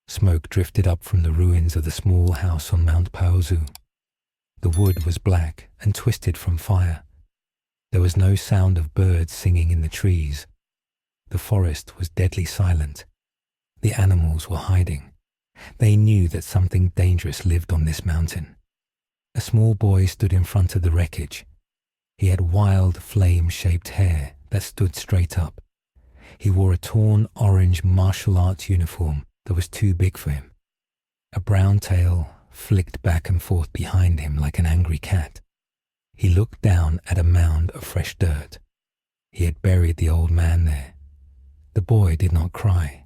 Smoke drifted up from the ruins of the small house on Mount Paozu. The wood was black and twisted from fire. There was no sound of birds singing in the trees. The forest was deadly silent. The animals were hiding. They knew that something dangerous lived on this mountain. A small boy stood in front of the wreckage. He had wild, flame-shaped hair that stood straight up. He wore a torn orange martial arts uniform that was too big for him. A brown tail flicked back and forth behind him like an angry cat. He looked down at a mound of fresh dirt. He had buried the old man there. The boy did not cry.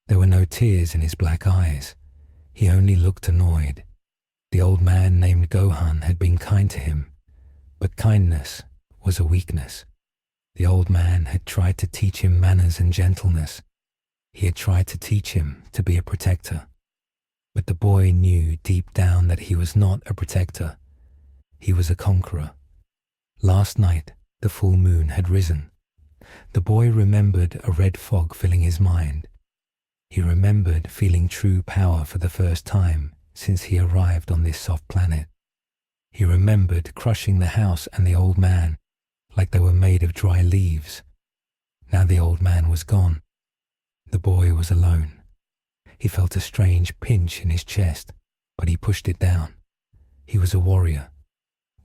There were no tears in his black eyes. He only looked annoyed. The old man named Gohan had been kind to him, but kindness was a weakness. The old man had tried to teach him manners and gentleness. He had tried to teach him to be a protector. But the boy knew deep down that he was not a protector. He was a conqueror. Last night, the full moon had risen. The boy remembered a red fog filling his mind. He remembered feeling true power for the first time since he arrived on this soft planet. He remembered crushing the house and the old man like they were made of dry leaves. Now the old man was gone. The boy was alone. He felt a strange pinch in his chest, but he pushed it down. He was a warrior.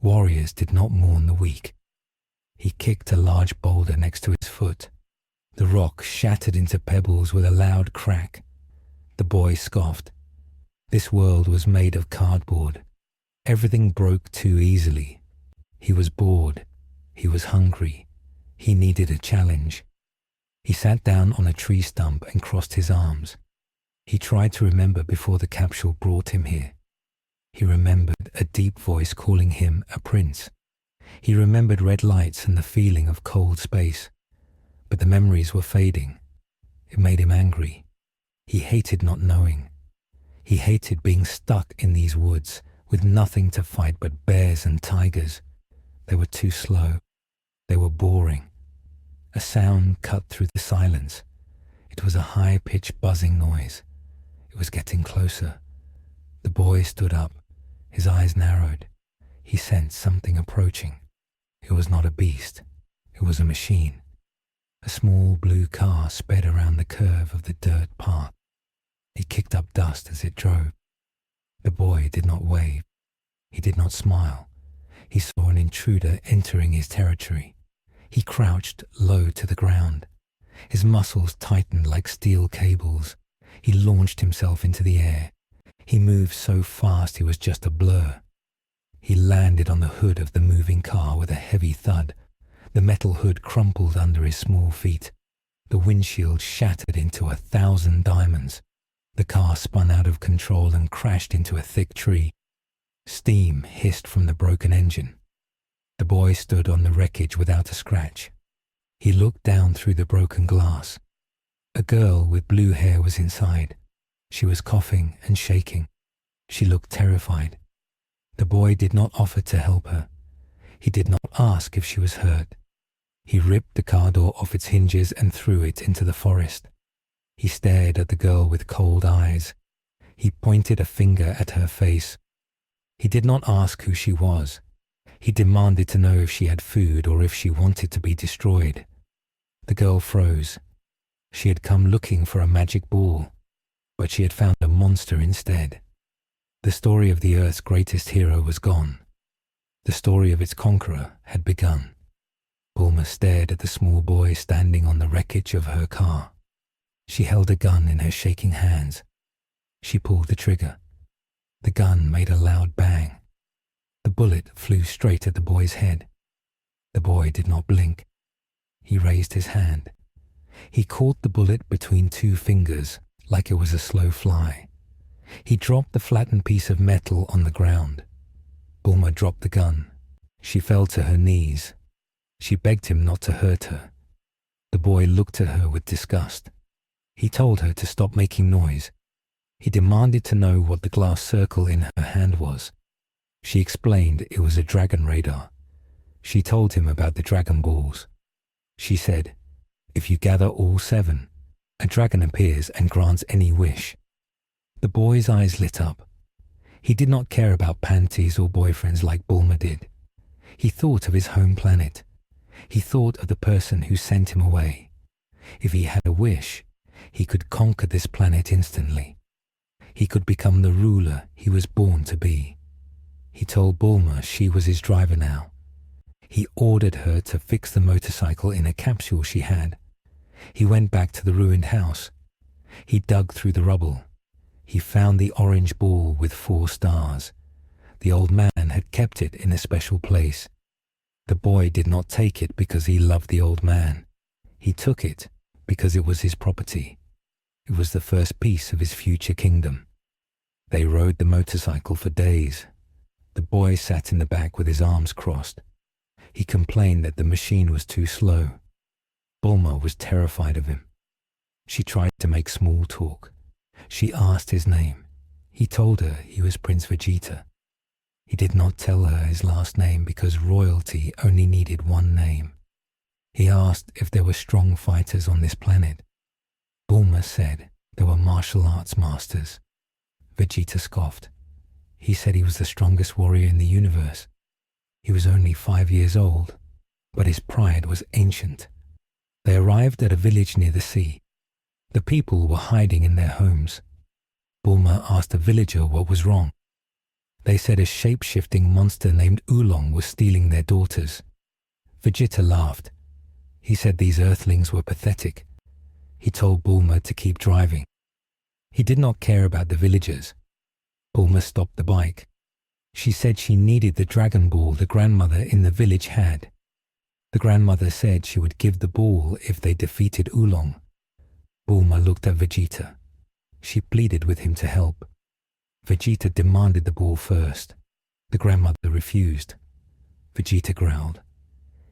Warriors did not mourn the weak. He kicked a large boulder next to his foot. The rock shattered into pebbles with a loud crack. The boy scoffed. This world was made of cardboard. Everything broke too easily. He was bored. He was hungry. He needed a challenge. He sat down on a tree stump and crossed his arms. He tried to remember before the capsule brought him here. He remembered a deep voice calling him a prince. He remembered red lights and the feeling of cold space. But the memories were fading. It made him angry. He hated not knowing. He hated being stuck in these woods with nothing to fight but bears and tigers. They were too slow. They were boring. A sound cut through the silence. It was a high-pitched buzzing noise. It was getting closer. The boy stood up. His eyes narrowed. He sensed something approaching. It was not a beast. It was a machine. A small blue car sped around the curve of the dirt path. It kicked up dust as it drove. The boy did not wave. He did not smile. He saw an intruder entering his territory. He crouched low to the ground. His muscles tightened like steel cables. He launched himself into the air. He moved so fast he was just a blur. He landed on the hood of the moving car with a heavy thud. The metal hood crumpled under his small feet. The windshield shattered into 1,000 diamonds. The car spun out of control and crashed into a thick tree. Steam hissed from the broken engine. The boy stood on the wreckage without a scratch. He looked down through the broken glass. A girl with blue hair was inside. She was coughing and shaking. She looked terrified. The boy did not offer to help her. He did not ask if she was hurt. He ripped the car door off its hinges and threw it into the forest. He stared at the girl with cold eyes. He pointed a finger at her face. He did not ask who she was. He demanded to know if she had food or if she wanted to be destroyed. The girl froze. She had come looking for a magic ball, but she had found a monster instead. The story of the Earth's greatest hero was gone. The story of its conqueror had begun. Bulma stared at the small boy standing on the wreckage of her car. She held a gun in her shaking hands. She pulled the trigger. The gun made a loud bang. The bullet flew straight at the boy's head. The boy did not blink. He raised his hand. He caught the bullet between two fingers like it was a slow fly. He dropped the flattened piece of metal on the ground. Bulma dropped the gun. She fell to her knees. She begged him not to hurt her. The boy looked at her with disgust. He told her to stop making noise. He demanded to know what the glass circle in her hand was. She explained it was a dragon radar. She told him about the Dragon Balls. She said, "If you gather all 7, a dragon appears and grants any wish. The boy's eyes lit up. He did not care about panties or boyfriends like Bulma did. He thought of his home planet. He thought of the person who sent him away. If he had a wish, he could conquer this planet instantly. He could become the ruler he was born to be. He told Bulma she was his driver now. He ordered her to fix the motorcycle in a capsule she had. He went back to the ruined house. He dug through the rubble. He found the orange ball with 4 stars. The old man had kept it in a special place. The boy did not take it because he loved the old man. He took it because it was his property. It was the first piece of his future kingdom. They rode the motorcycle for days. The boy sat in the back with his arms crossed. He complained that the machine was too slow. Bulma was terrified of him. She tried to make small talk. She asked his name. He told her he was Prince Vegeta. He did not tell her his last name because royalty only needed one name. He asked if there were strong fighters on this planet. Bulma said there were martial arts masters. Vegeta scoffed. He said he was the strongest warrior in the universe. He was only 5 years old, but his pride was ancient. They arrived at a village near the sea. The people were hiding in their homes. Bulma asked a villager what was wrong. They said a shape-shifting monster named Oolong was stealing their daughters. Vegeta laughed. He said these earthlings were pathetic. He told Bulma to keep driving. He did not care about the villagers. Bulma stopped the bike. She said she needed the Dragon Ball the grandmother in the village had. The grandmother said she would give the ball if they defeated Oolong. Bulma looked at Vegeta. She pleaded with him to help. Vegeta demanded the ball first. The grandmother refused. Vegeta growled.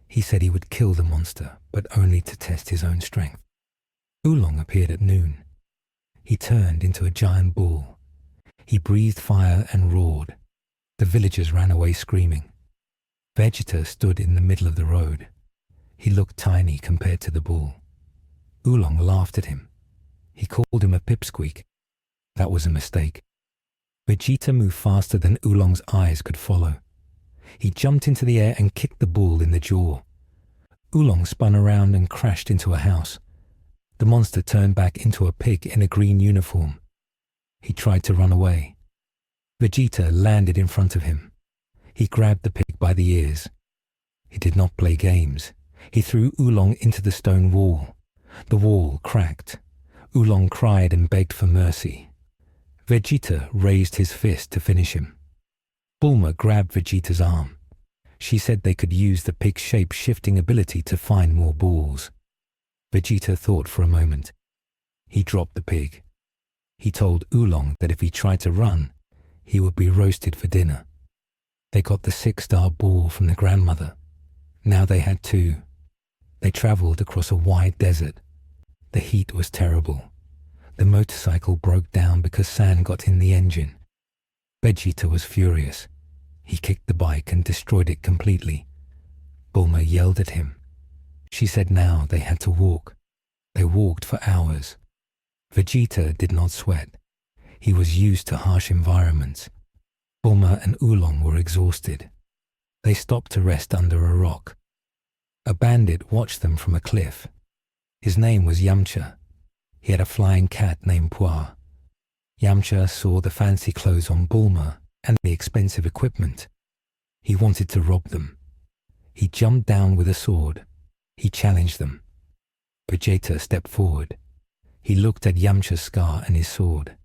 He said he would kill the monster, but only to test his own strength. Oolong appeared at noon. He turned into a giant bull. He breathed fire and roared. The villagers ran away screaming. Vegeta stood in the middle of the road. He looked tiny compared to the bull. Oolong laughed at him. He called him a pipsqueak. That was a mistake. Vegeta moved faster than Oolong's eyes could follow. He jumped into the air and kicked the bull in the jaw. Oolong spun around and crashed into a house. The monster turned back into a pig in a green uniform. He tried to run away. Vegeta landed in front of him. He grabbed the pig by the ears. He did not play games. He threw Oolong into the stone wall. The wall cracked. Oolong cried and begged for mercy. Vegeta raised his fist to finish him. Bulma grabbed Vegeta's arm. She said they could use the pig's shape-shifting ability to find more balls. Vegeta thought for a moment. He dropped the pig. He told Oolong that if he tried to run, he would be roasted for dinner. They got the 6-star ball from the grandmother. Now they had 2. They traveled across a wide desert. The heat was terrible. The motorcycle broke down because sand got in the engine. Vegeta was furious. He kicked the bike and destroyed it completely. Bulma yelled at him. She said now they had to walk. They walked for hours. Vegeta did not sweat. He was used to harsh environments. Bulma and Oolong were exhausted. They stopped to rest under a rock. A bandit watched them from a cliff. His name was Yamcha. He had a flying cat named Puar. Yamcha saw the fancy clothes on Bulma and the expensive equipment. He wanted to rob them. He jumped down with a sword. He challenged them. Vegeta stepped forward. He looked at Yamcha's scar and his sword.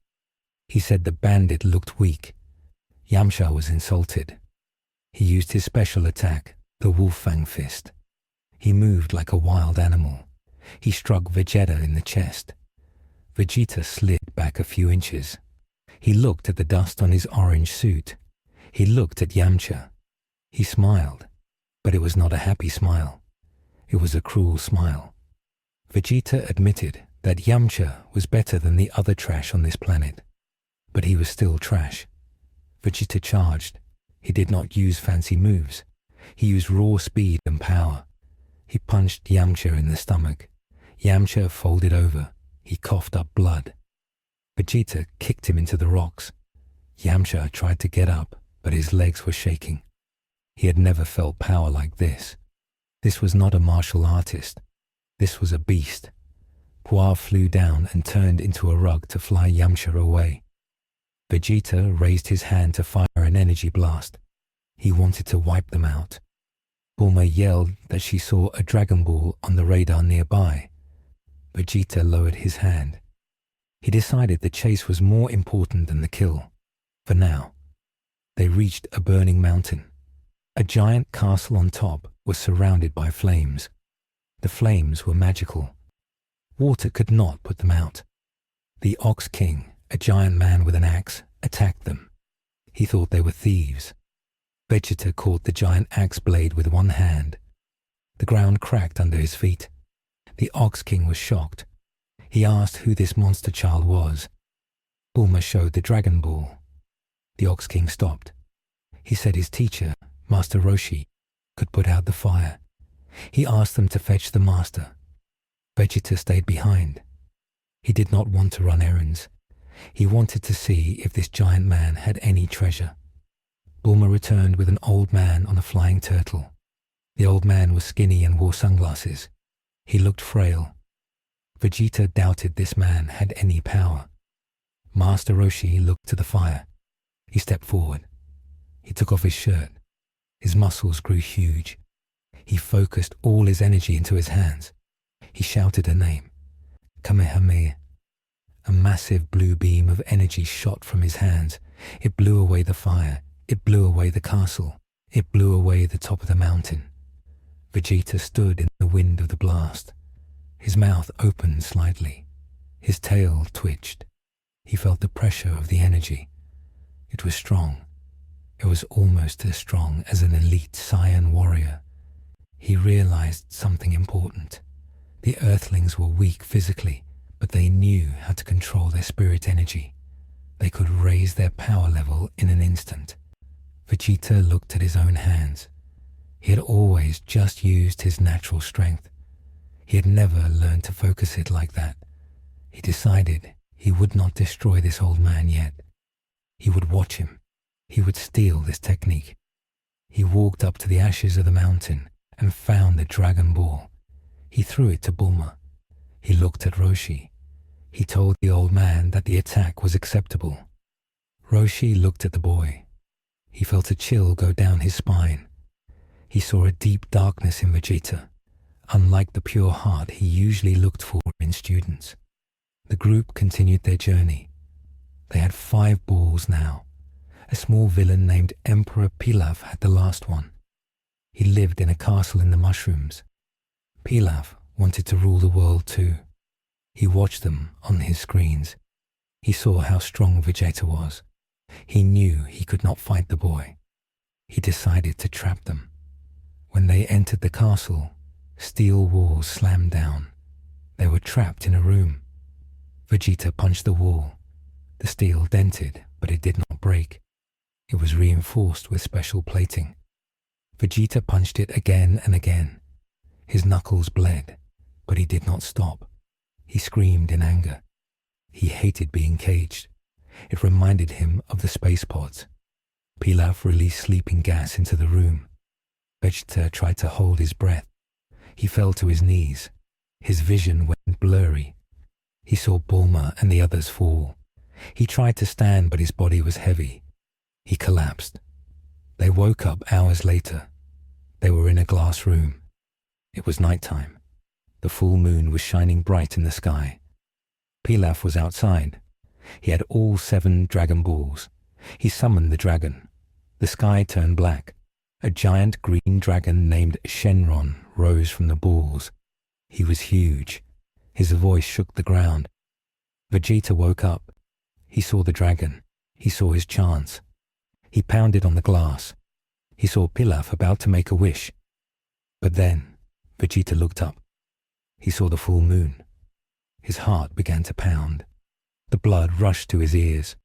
He said the bandit looked weak. Yamcha was insulted. He used his special attack, the Wolf Fang Fist. He moved like a wild animal. He struck Vegeta in the chest. Vegeta slid back a few inches. He looked at the dust on his orange suit. He looked at Yamcha. He smiled, but it was not a happy smile. It was a cruel smile. Vegeta admitted that Yamcha was better than the other trash on this planet, but he was still trash. Vegeta charged. He did not use fancy moves. He used raw speed and power. He punched Yamcha in the stomach. Yamcha folded over. He coughed up blood. Vegeta kicked him into the rocks. Yamcha tried to get up, but his legs were shaking. He had never felt power like this. This was not a martial artist. This was a beast. Puar flew down and turned into a rug to fly Yamcha away. Vegeta raised his hand to fire an energy blast. He wanted to wipe them out. Bulma yelled that she saw a Dragon Ball on the radar nearby. Vegeta lowered his hand. He decided the chase was more important than the kill. For now. They reached a burning mountain. A giant castle on top was surrounded by flames. The flames were magical. Water could not put them out. The Ox King, a giant man with an axe, attacked them. He thought they were thieves. Vegeta caught the giant axe blade with one hand. The ground cracked under his feet. The Ox King was shocked. He asked who this monster child was. Bulma showed the Dragon Ball. The Ox King stopped. He said his teacher, Master Roshi, could put out the fire. He asked them to fetch the master. Vegeta stayed behind. He did not want to run errands. He wanted to see if this giant man had any treasure. Bulma returned with an old man on a flying turtle. The old man was skinny and wore sunglasses. He looked frail. Vegeta doubted this man had any power. Master Roshi looked to the fire. He stepped forward. He took off his shirt. His muscles grew huge. He focused all his energy into his hands. He shouted a name, Kamehameha. A massive blue beam of energy shot from his hands. It blew away the fire. It blew away the castle. It blew away the top of the mountain. Vegeta stood in the wind of the blast. His mouth opened slightly. His tail twitched. He felt the pressure of the energy. It was strong. It was almost as strong as an elite Saiyan warrior. He realized something important. The Earthlings were weak physically, but they knew how to control their spirit energy. They could raise their power level in an instant. Vegeta looked at his own hands. He had always just used his natural strength. He had never learned to focus it like that. He decided he would not destroy this old man yet. He would watch him. He would steal this technique. He walked up to the ashes of the mountain and found the Dragon Ball. He threw it to Bulma. He looked at Roshi. He told the old man that the attack was acceptable. Roshi looked at the boy. He felt a chill go down his spine. He saw a deep darkness in Vegeta, unlike the pure heart he usually looked for in students. The group continued their journey. They had 5 balls now. A small villain named Emperor Pilaf had the last one. He lived in a castle in the mushrooms. Pilaf wanted to rule the world too. He watched them on his screens. He saw how strong Vegeta was. He knew he could not fight the boy. He decided to trap them. When they entered the castle, steel walls slammed down. They were trapped in a room. Vegeta punched the wall. The steel dented, but it did not break. It was reinforced with special plating. Vegeta punched it again and again. His knuckles bled, but he did not stop. He screamed in anger. He hated being caged. It reminded him of the space pods. Pilaf released sleeping gas into the room. Vegeta tried to hold his breath. He fell to his knees. His vision went blurry. He saw Bulma and the others fall. He tried to stand, but his body was heavy. He collapsed. They woke up hours later. They were in a glass room. It was nighttime. The full moon was shining bright in the sky. Pilaf was outside. He had all 7 Dragon Balls. He summoned the dragon. The sky turned black. A giant green dragon named Shenron rose from the balls. He was huge. His voice shook the ground. Vegeta woke up. He saw the dragon. He saw his chance. He pounded on the glass. He saw Pilaf about to make a wish. But then, Vegeta looked up. He saw the full moon. His heart began to pound. The blood rushed to his ears.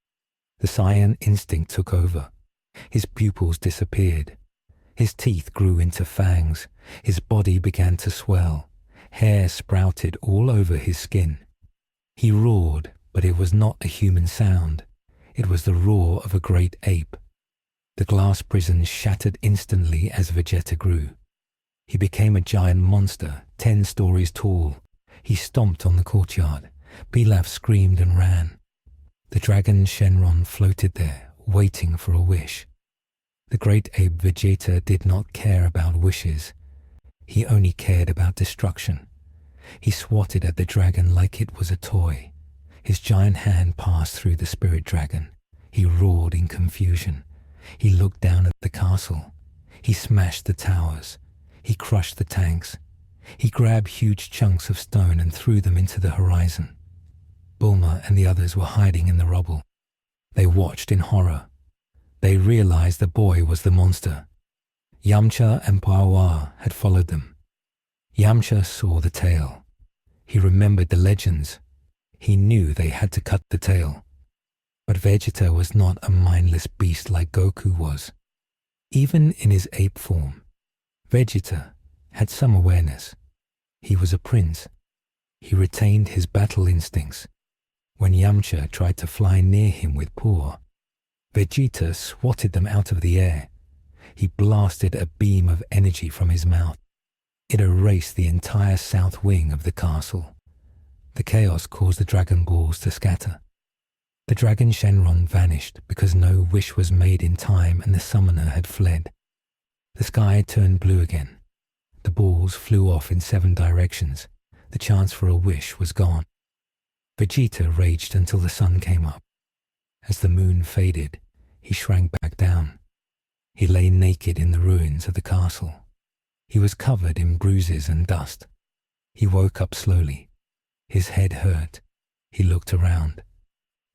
The Saiyan instinct took over. His pupils disappeared. His teeth grew into fangs. His body began to swell. Hair sprouted all over his skin. He roared, But it was not a human sound. It was the roar of a great ape. The glass prison shattered instantly as Vegeta grew. He became a giant monster, 10 stories tall. He stomped on the courtyard. Pilaf screamed and ran. The dragon Shenron floated there, waiting for a wish. The great ape Vegeta did not care about wishes. He only cared about destruction. He swatted at the dragon like it was a toy. His giant hand passed through the spirit dragon. He roared in confusion. He looked down at the castle. He smashed the towers. He crushed the tanks. He grabbed huge chunks of stone and threw them into the horizon. Bulma and the others were hiding in the rubble. They watched in horror. They realized the boy was the monster. Yamcha and Pawa had followed them. Yamcha saw the tail. He remembered the legends. He knew they had to cut the tail. But Vegeta was not a mindless beast like Goku was. Even in his ape form, Vegeta had some awareness. He was a prince. He retained his battle instincts. When Yamcha tried to fly near him with paw, Vegeta swatted them out of the air. He blasted a beam of energy from his mouth. It erased the entire south wing of the castle. The chaos caused the Dragon Balls to scatter. The dragon Shenron vanished because no wish was made in time and the summoner had fled. The sky turned blue again. The balls flew off in 7 directions. The chance for a wish was gone. Vegeta raged until the sun came up. As the moon faded, he shrank back down. He lay naked in the ruins of the castle. He was covered in bruises and dust. He woke up slowly. His head hurt. He looked around.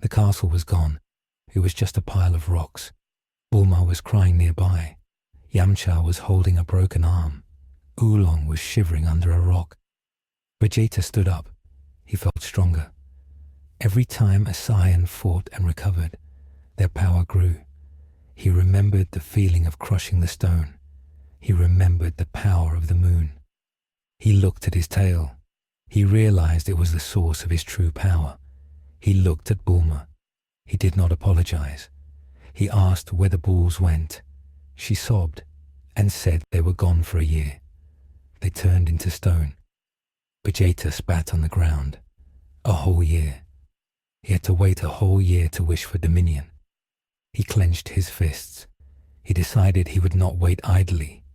The castle was gone. It was just a pile of rocks. Bulma was crying nearby. Yamcha was holding a broken arm. Oolong was shivering under a rock. Vegeta stood up. He felt stronger. Every time a Saiyan fought and recovered, their power grew. He remembered the feeling of crushing the stone. He remembered the power of the moon. He looked at his tail. He realized it was the source of his true power. He looked at Bulma. He did not apologize. He asked where the balls went. She sobbed and said they were gone for a year. They turned into stone. Vegeta spat on the ground. A whole year. He had to wait a whole year to wish for dominion. He clenched his fists. He decided he would not wait idly.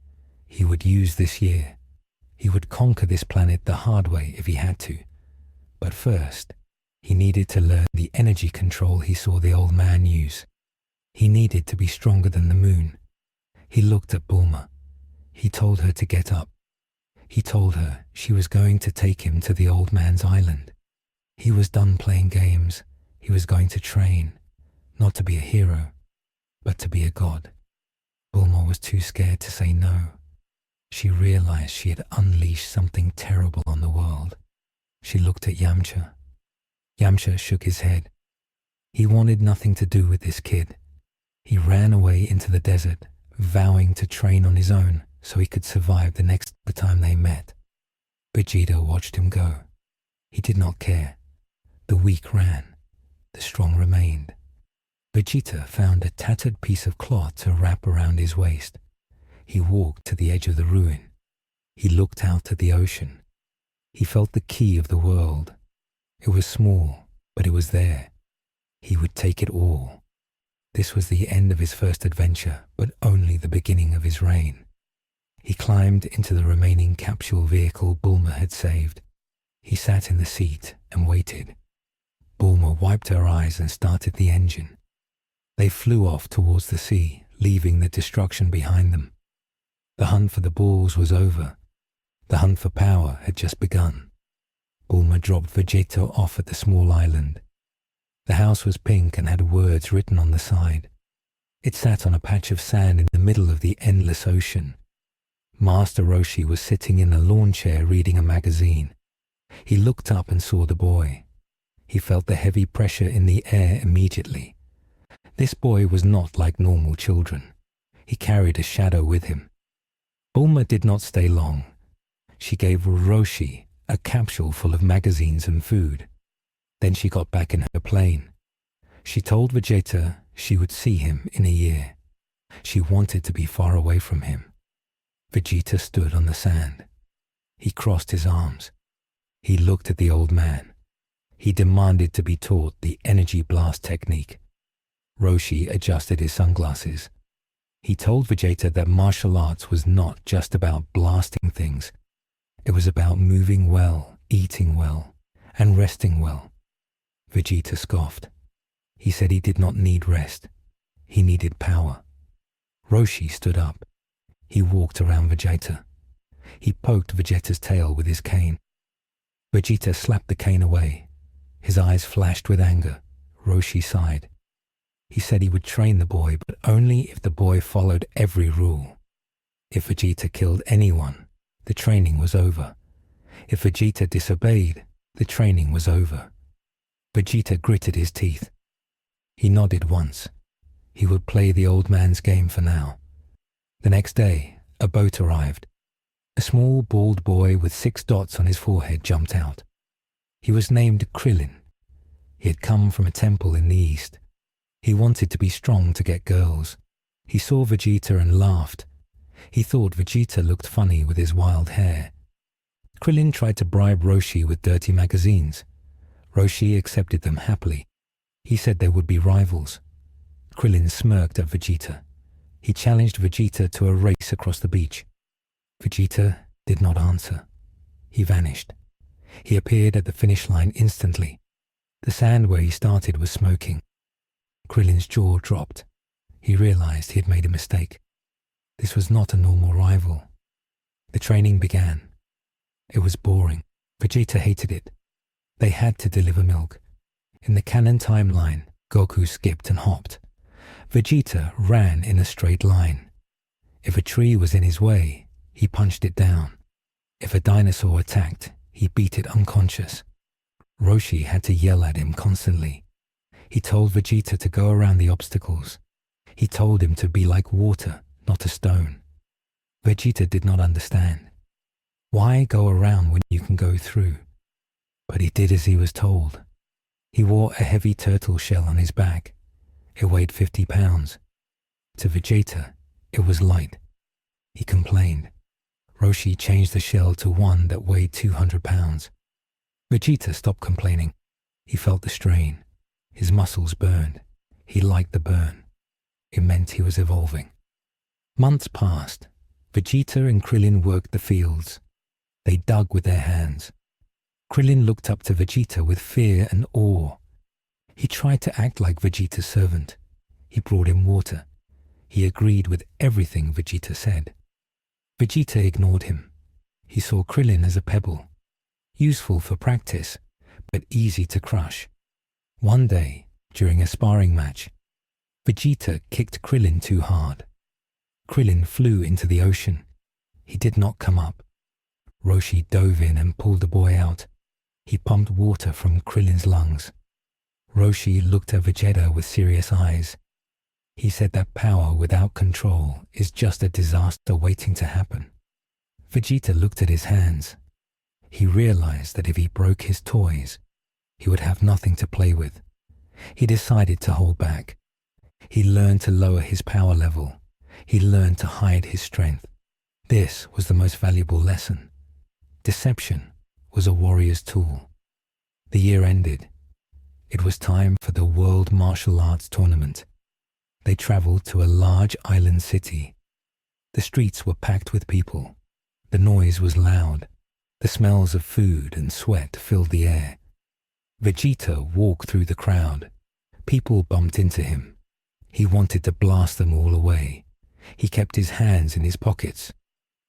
He would use this year. He would conquer this planet the hard way if he had to. But first, he needed to learn the energy control he saw the old man use. He needed to be stronger than the moon. He looked at Bulma. He told her to get up. He told her she was going to take him to the old man's island. He was done playing games. He was going to train, not to be a hero, but to be a god. Bulma was too scared to say no. She realized she had unleashed something terrible on the world. She looked at Yamcha. Yamcha shook his head. He wanted nothing to do with this kid. He ran away into the desert, vowing to train on his own so he could survive the next time they met. Vegeta watched him go. He did not care. The weak ran. The strong remained. Vegeta found a tattered piece of cloth to wrap around his waist. He walked to the edge of the ruin. He looked out at the ocean. He felt the key of the world. It was small, but it was there. He would take it all. This was the end of his first adventure, but only the beginning of his reign. He climbed into the remaining capsule vehicle Bulma had saved. He sat in the seat and waited. Bulma wiped her eyes and started the engine. They flew off towards the sea, leaving the destruction behind them. The hunt for the balls was over. The hunt for power had just begun. Bulma dropped Vegeta off at the small island. The house was pink and had words written on the side. It sat on a patch of sand in the middle of the endless ocean. Master Roshi was sitting in a lawn chair reading a magazine. He looked up and saw the boy. He felt the heavy pressure in the air immediately. This boy was not like normal children. He carried a shadow with him. Bulma did not stay long. She gave Roshi a capsule full of magazines and food. Then she got back in her plane. She told Vegeta she would see him in a year. She wanted to be far away from him. Vegeta stood on the sand. He crossed his arms. He looked at the old man. He demanded to be taught the energy blast technique. Roshi adjusted his sunglasses. He told Vegeta that martial arts was not just about blasting things. It was about moving well, eating well, and resting well. Vegeta scoffed. He said he did not need rest. He needed power. Roshi stood up. He walked around Vegeta. He poked Vegeta's tail with his cane. Vegeta slapped the cane away. His eyes flashed with anger. Roshi sighed. He said he would train the boy, but only if the boy followed every rule. If Vegeta killed anyone, the training was over. If Vegeta disobeyed, the training was over. Vegeta gritted his teeth. He nodded once. He would play the old man's game for now. The next day, a boat arrived. A small bald boy with 6 dots on his forehead jumped out. He was named Krillin. He had come from a temple in the east. He wanted to be strong to get girls. He saw Vegeta and laughed. He thought Vegeta looked funny with his wild hair. Krillin tried to bribe Roshi with dirty magazines. Roshi accepted them happily. He said they would be rivals. Krillin smirked at Vegeta. He challenged Vegeta to a race across the beach. Vegeta did not answer. He vanished. He appeared at the finish line instantly. The sand where he started was smoking. Krillin's jaw dropped. He realized he had made a mistake. This was not a normal rival. The training began. It was boring. Vegeta hated it. They had to deliver milk. In the canon timeline, Goku skipped and hopped. Vegeta ran in a straight line. If a tree was in his way, he punched it down. If a dinosaur attacked, he beat it unconscious. Roshi had to yell at him constantly. He told Vegeta to go around the obstacles. He told him to be like water, not a stone. Vegeta did not understand. Why go around when you can go through? But he did as he was told. He wore a heavy turtle shell on his back. It weighed 50 pounds. To Vegeta, it was light. He complained. Roshi changed the shell to one that weighed 200 pounds. Vegeta stopped complaining. He felt the strain. His muscles burned. He liked the burn. It meant he was evolving. Months passed. Vegeta and Krillin worked the fields. They dug with their hands. Krillin looked up to Vegeta with fear and awe. He tried to act like Vegeta's servant. He brought him water. He agreed with everything Vegeta said. Vegeta ignored him. He saw Krillin as a pebble, useful for practice, but easy to crush. One day, during a sparring match, Vegeta kicked Krillin too hard. Krillin flew into the ocean. He did not come up. Roshi dove in and pulled the boy out. He pumped water from Krillin's lungs. Roshi looked at Vegeta with serious eyes. He said that power without control is just a disaster waiting to happen. Vegeta looked at his hands. He realized that if he broke his toys, he would have nothing to play with. He decided to hold back. He learned to lower his power level. He learned to hide his strength. This was the most valuable lesson. Deception was a warrior's tool. The year ended. It was time for the World Martial Arts Tournament. They traveled to a large island city. The streets were packed with people. The noise was loud. The smells of food and sweat filled the air. Vegeta walked through the crowd. People bumped into him. He wanted to blast them all away. He kept his hands in his pockets.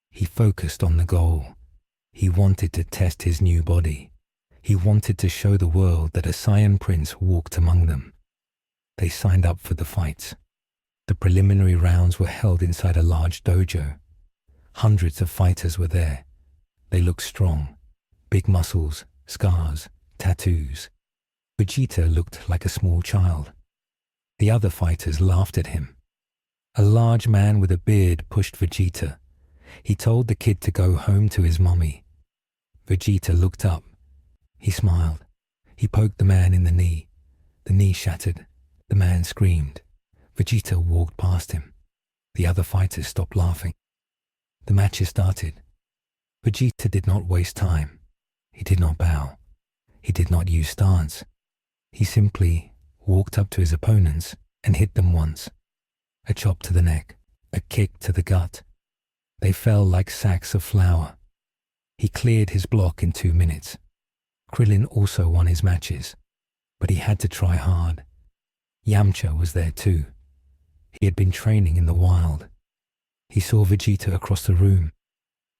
He focused on the goal. He wanted to test his new body. He wanted to show the world that a Saiyan prince walked among them. They signed up for the fights. The preliminary rounds were held inside a large dojo. Hundreds of fighters were there. They looked strong. Big muscles, scars, tattoos. Vegeta looked like a small child. The other fighters laughed at him. A large man with a beard pushed Vegeta. He told the kid to go home to his mommy. Vegeta looked up. He smiled. He poked the man in the knee. The knee shattered. The man screamed. Vegeta walked past him. The other fighters stopped laughing. The matches started. Vegeta did not waste time. He did not bow. He did not use stance. He simply walked up to his opponents and hit them once. A chop to the neck, a kick to the gut. They fell like sacks of flour. He cleared his block in 2 minutes. Krillin also won his matches, but he had to try hard. Yamcha was there too. He had been training in the wild. He saw Vegeta across the room.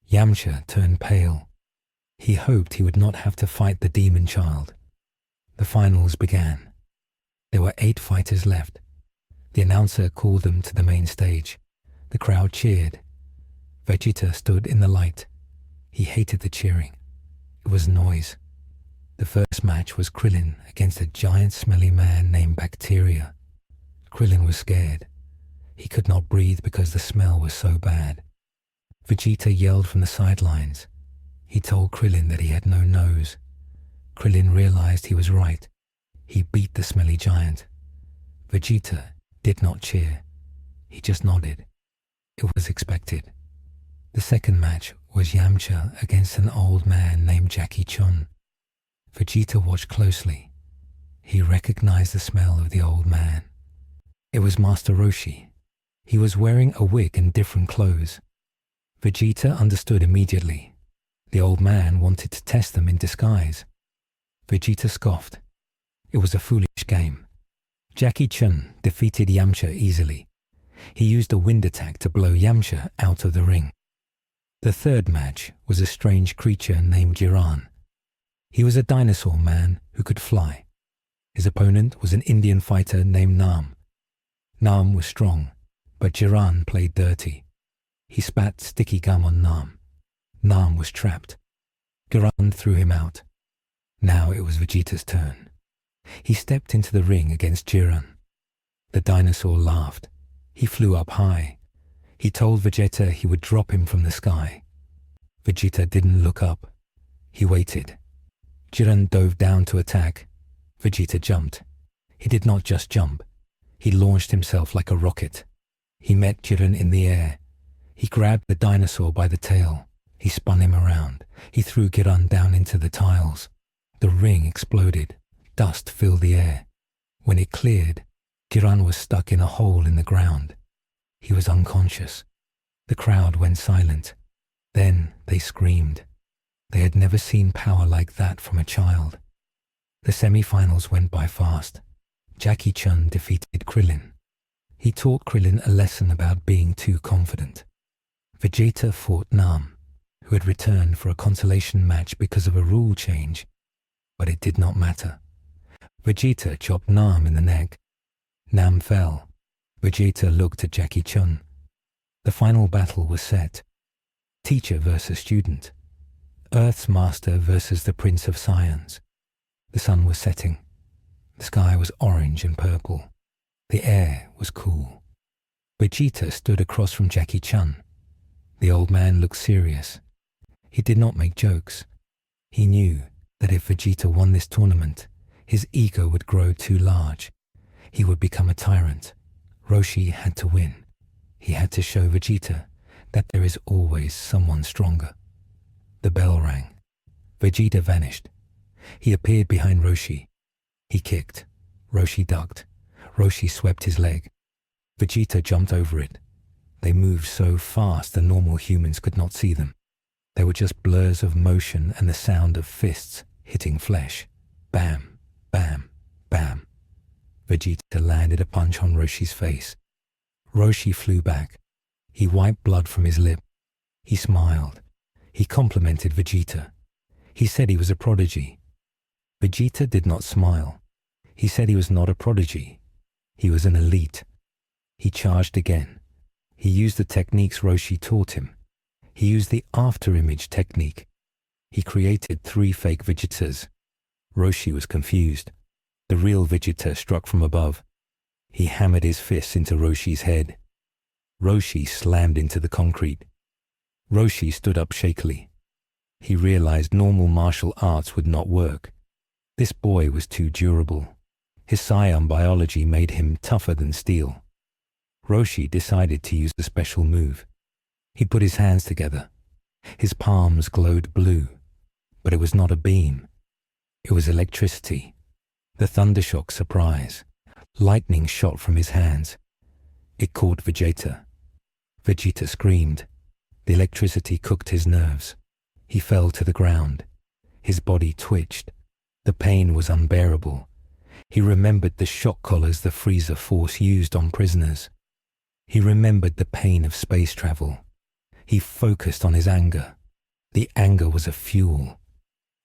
Yamcha turned pale. He hoped he would not have to fight the demon child. The finals began. There were 8 fighters left. The announcer called them to the main stage. The crowd cheered. Vegeta stood in the light. He hated the cheering. It was noise. The first match was Krillin against a giant smelly man named Bacteria. Krillin was scared. He could not breathe because the smell was so bad. Vegeta yelled from the sidelines. He told Krillin that he had no nose. Krillin realized he was right. He beat the smelly giant. Vegeta did not cheer. He just nodded. It was expected. The second match was Yamcha against an old man named Jackie Chun. Vegeta watched closely. He recognized the smell of the old man. It was Master Roshi. He was wearing a wig and different clothes. Vegeta understood immediately. The old man wanted to test them in disguise. Vegeta scoffed. It was a foolish game. Jackie Chun defeated Yamcha easily. He used a wind attack to blow Yamcha out of the ring. The third match was a strange creature named Jiran. He was a dinosaur man who could fly. His opponent was an Indian fighter named Nam. Nam was strong, but Jiran played dirty. He spat sticky gum on Nam. Nam was trapped. Jiran threw him out. Now it was Vegeta's turn. He stepped into the ring against Jiran. The dinosaur laughed. He flew up high. He told Vegeta he would drop him from the sky. Vegeta didn't look up. He waited. Jiran dove down to attack. Vegeta jumped. He did not just jump. He launched himself like a rocket. He met Jiran in the air. He grabbed the dinosaur by the tail. He spun him around. He threw Jiran down into the tiles. The ring exploded. Dust filled the air. When it cleared, Jiran was stuck in a hole in the ground. He was unconscious. The crowd went silent. Then they screamed. They had never seen power like that from a child. The semi-finals went by fast. Jackie Chun defeated Krillin. He taught Krillin a lesson about being too confident. Vegeta fought Nam, who had returned for a consolation match because of a rule change. But it did not matter. Vegeta chopped Nam in the neck. Nam fell. Vegeta looked at Jackie Chun. The final battle was set. Teacher versus student. Earth's master versus the Prince of Saiyans. The sun was setting. The sky was orange and purple. The air was cool. Vegeta stood across from Jackie Chun. The old man looked serious. He did not make jokes. He knew that if Vegeta won this tournament, his ego would grow too large. He would become a tyrant. Roshi had to win. He had to show Vegeta that there is always someone stronger. The bell rang. Vegeta vanished. He appeared behind Roshi. He kicked. Roshi ducked. Roshi swept his leg. Vegeta jumped over it. They moved so fast the normal humans could not see them. They were just blurs of motion and the sound of fists hitting flesh. Bam, bam, bam. Vegeta landed a punch on Roshi's face. Roshi flew back. He wiped blood from his lip. He smiled. He complimented Vegeta. He said he was a prodigy. Vegeta did not smile. He said he was not a prodigy. He was an elite. He charged again. He used the techniques Roshi taught him. He used the after-image technique. He created 3 fake Vegetas. Roshi was confused. The real Vegeta struck from above. He hammered his fists into Roshi's head. Roshi slammed into the concrete. Roshi stood up shakily. He realized normal martial arts would not work. This boy was too durable. His Saiyan biology made him tougher than steel. Roshi decided to use a special move. He put his hands together. His palms glowed blue, but it was not a beam. It was electricity. The thundershock surprise. Lightning shot from his hands. It caught Vegeta. Vegeta screamed. The electricity cooked his nerves. He fell to the ground. His body twitched. The pain was unbearable. He remembered the shock collars the Frieza force used on prisoners. He remembered the pain of space travel. He focused on his anger. The anger was a fuel.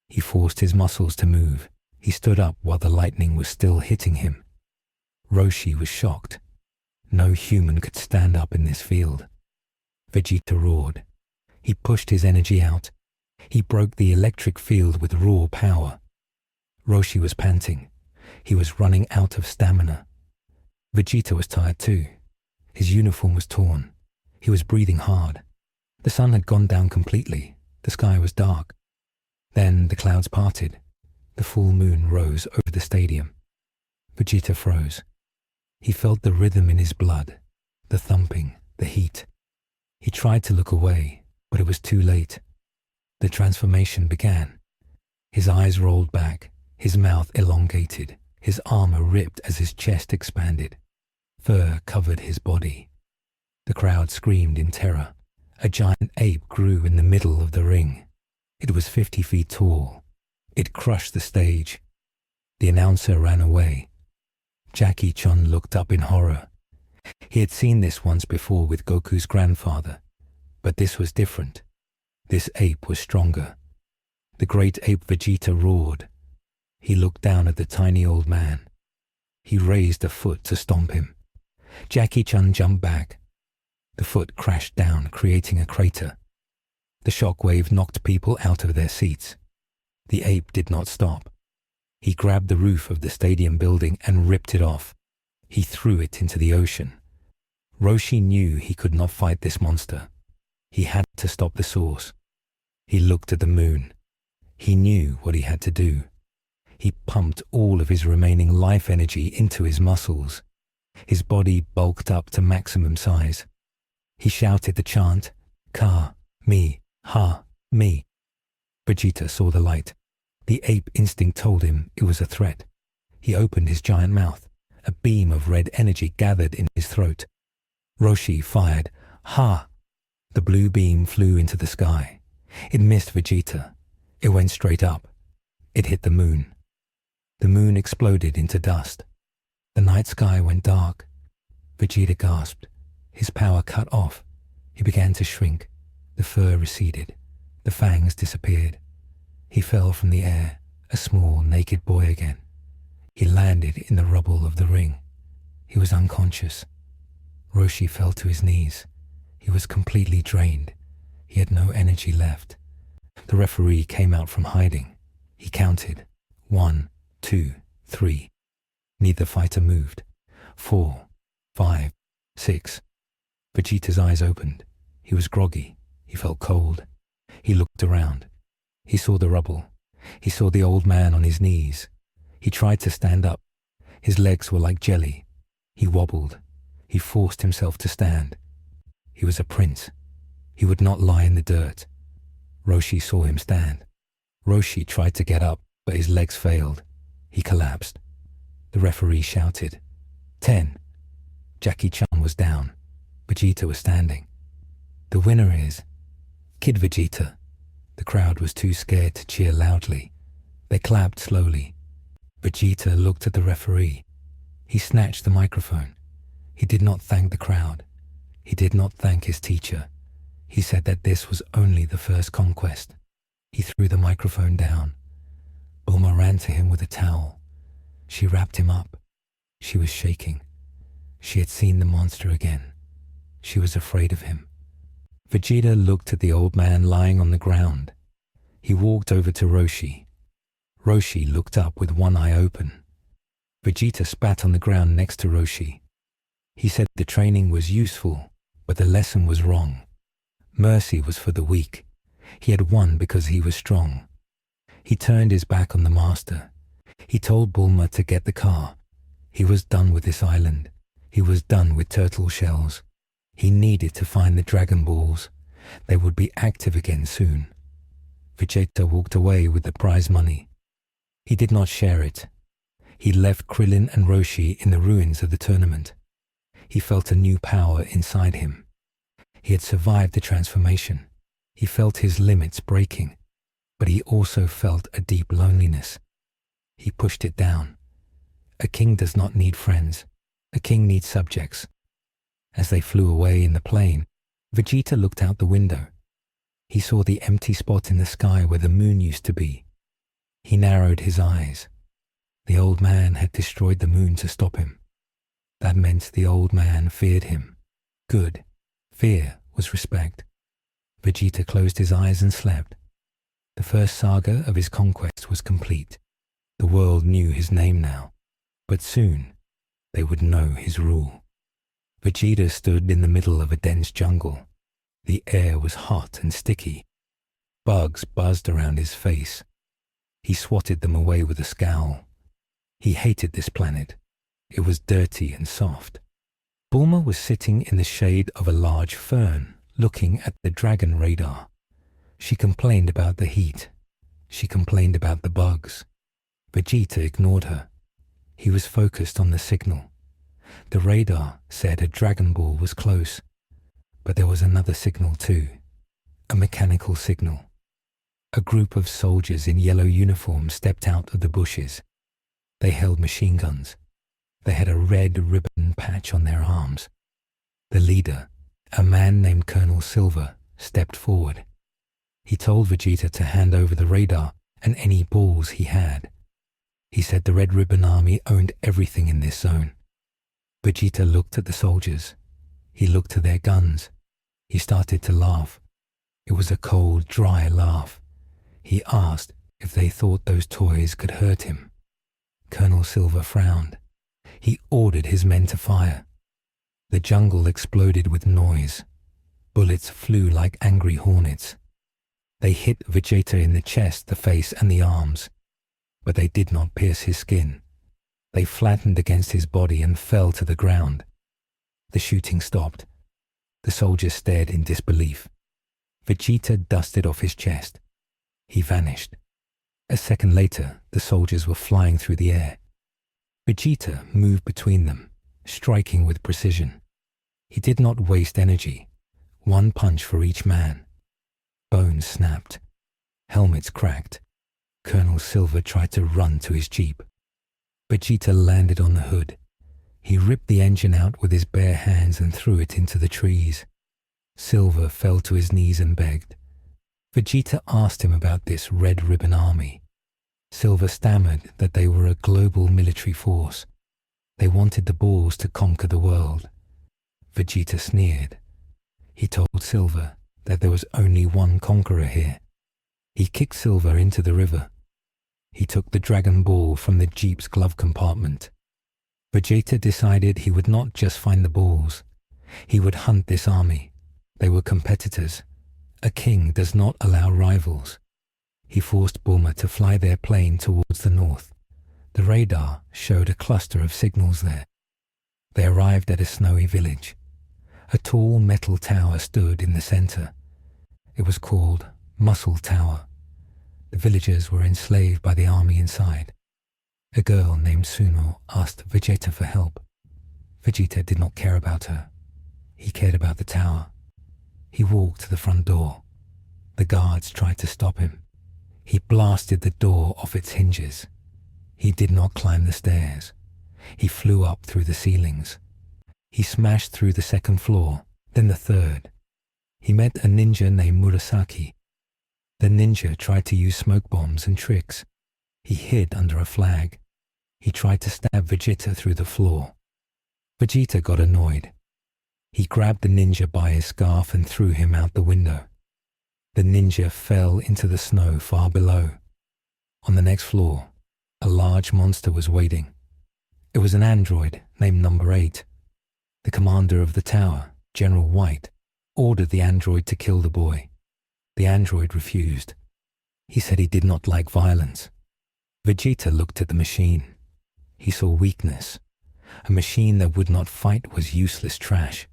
He forced his muscles to move. He stood up while the lightning was still hitting him. Roshi was shocked. No human could stand up in this field. Vegeta roared. He pushed his energy out. He broke the electric field with raw power. Roshi was panting. He was running out of stamina. Vegeta was tired too. His uniform was torn. He was breathing hard. The sun had gone down completely. The sky was dark. Then the clouds parted. The full moon rose over the stadium. Vegeta froze. He felt the rhythm in his blood, the thumping, the heat. He tried to look away, but it was too late. The transformation began. His eyes rolled back, his mouth elongated, his armor ripped as his chest expanded. Fur covered his body. The crowd screamed in terror. A giant ape grew in the middle of the ring. It was 50 feet tall. It crushed the stage. The announcer ran away. Jackie Chun looked up in horror. He had seen this once before with Goku's grandfather, but this was different. This ape was stronger. The great ape Vegeta roared. He looked down at the tiny old man. He raised a foot to stomp him. Jackie Chun jumped back. The foot crashed down, creating a crater. The shockwave knocked people out of their seats. The ape did not stop. He grabbed the roof of the stadium building and ripped it off. He threw it into the ocean. Roshi knew he could not fight this monster. He had to stop the source. He looked at the moon. He knew what he had to do. He pumped all of his remaining life energy into his muscles. His body bulked up to maximum size. He shouted the chant, Ka, Mi, Ha, Mi. Vegeta saw the light. The ape instinct told him it was a threat. He opened his giant mouth. A beam of red energy gathered in his throat. Roshi fired, Ha! The blue beam flew into the sky. It missed Vegeta. It went straight up. It hit the moon. The moon exploded into dust. The night sky went dark. Vegeta gasped. His power cut off. He began to shrink. The fur receded. The fangs disappeared. He fell from the air, a small, naked boy again. He landed in the rubble of the ring. He was unconscious. Roshi fell to his knees. He was completely drained. He had no energy left. The referee came out from hiding. He counted. 1, 2, 3. Neither fighter moved. 4, 5, 6. Vegeta's eyes opened. He was groggy. He felt cold. He looked around. He saw the rubble. He saw the old man on his knees. He tried to stand up. His legs were like jelly. He wobbled. He forced himself to stand. He was a prince. He would not lie in the dirt. Roshi saw him stand. Roshi tried to get up, but his legs failed. He collapsed. The referee shouted, 10. Jackie Chun was down. Vegeta was standing. The winner is Kid Vegeta. The crowd was too scared to cheer loudly. They clapped slowly. Vegeta looked at the referee. He snatched the microphone. He did not thank the crowd. He did not thank his teacher. He said that this was only the first conquest. He threw the microphone down. Bulma ran to him with a towel. She wrapped him up. She was shaking. She had seen the monster again. She was afraid of him. Vegeta looked at the old man lying on the ground. He walked over to Roshi. Roshi looked up with one eye open. Vegeta spat on the ground next to Roshi. He said the training was useful, but the lesson was wrong. Mercy was for the weak. He had won because he was strong. He turned his back on the master. He told Bulma to get the car. He was done with this island. He was done with turtle shells. He needed to find the Dragon Balls. They would be active again soon. Vegeta walked away with the prize money. He did not share it. He left Krillin and Roshi in the ruins of the tournament. He felt a new power inside him. He had survived the transformation. He felt his limits breaking, but he also felt a deep loneliness. He pushed it down. A king does not need friends. A king needs subjects. As they flew away in the plane, Vegeta looked out the window. He saw the empty spot in the sky where the moon used to be. He narrowed his eyes. The old man had destroyed the moon to stop him. That meant the old man feared him. Good. Fear was respect. Vegeta closed his eyes and slept. The first saga of his conquest was complete. The world knew his name now, but soon they would know his rule. Vegeta stood in the middle of a dense jungle. The air was hot and sticky. Bugs buzzed around his face. He swatted them away with a scowl. He hated this planet. It was dirty and soft. Bulma was sitting in the shade of a large fern, looking at the dragon radar. She complained about the heat. She complained about the bugs. Vegeta ignored her. He was focused on the signal. The radar said a Dragon Ball was close, but there was another signal too, a mechanical signal. A group of soldiers in yellow uniforms stepped out of the bushes. They held machine guns. They had a red ribbon patch on their arms. The leader, a man named Colonel Silver, stepped forward. He told Vegeta to hand over the radar and any balls he had. He said the Red Ribbon Army owned everything in this zone. Vegeta looked at the soldiers. He looked at their guns. He started to laugh. It was a cold, dry laugh. He asked if they thought those toys could hurt him. Colonel Silver frowned. He ordered his men to fire. The jungle exploded with noise. Bullets flew like angry hornets. They hit Vegeta in the chest, the face, and the arms, but they did not pierce his skin. They flattened against his body and fell to the ground. The shooting stopped. The soldiers stared in disbelief. Vegeta dusted off his chest. He vanished. A second later, the soldiers were flying through the air. Vegeta moved between them, striking with precision. He did not waste energy. One punch for each man. Bones snapped. Helmets cracked. Colonel Silver tried to run to his jeep. Vegeta landed on the hood. He ripped the engine out with his bare hands and threw it into the trees. Silver fell to his knees and begged. Vegeta asked him about this Red Ribbon Army. Silver stammered that they were a global military force. They wanted the balls to conquer the world. Vegeta sneered. He told Silver that there was only one conqueror here. He kicked Silver into the river. He took the Dragon Ball from the jeep's glove compartment. Vegeta decided he would not just find the balls. He would hunt this army. They were competitors. A king does not allow rivals. He forced Bulma to fly their plane towards the north. The radar showed a cluster of signals there. They arrived at a snowy village. A tall metal tower stood in the center. It was called Muscle Tower. The villagers were enslaved by the army inside. A girl named Suno asked Vegeta for help. Vegeta did not care about her. He cared about the tower. He walked to the front door. The guards tried to stop him. He blasted the door off its hinges. He did not climb the stairs. He flew up through the ceilings. He smashed through the second floor, then the third. He met a ninja named Murasaki. The ninja tried to use smoke bombs and tricks. He hid under a flag. He tried to stab Vegeta through the floor. Vegeta got annoyed. He grabbed the ninja by his scarf and threw him out the window. The ninja fell into the snow far below. On the next floor, a large monster was waiting. It was an android named Number 8. The commander of the tower, General White, ordered the android to kill the boy. The android refused. He said he did not like violence. Vegeta looked at the machine. He saw weakness. A machine that would not fight was useless trash.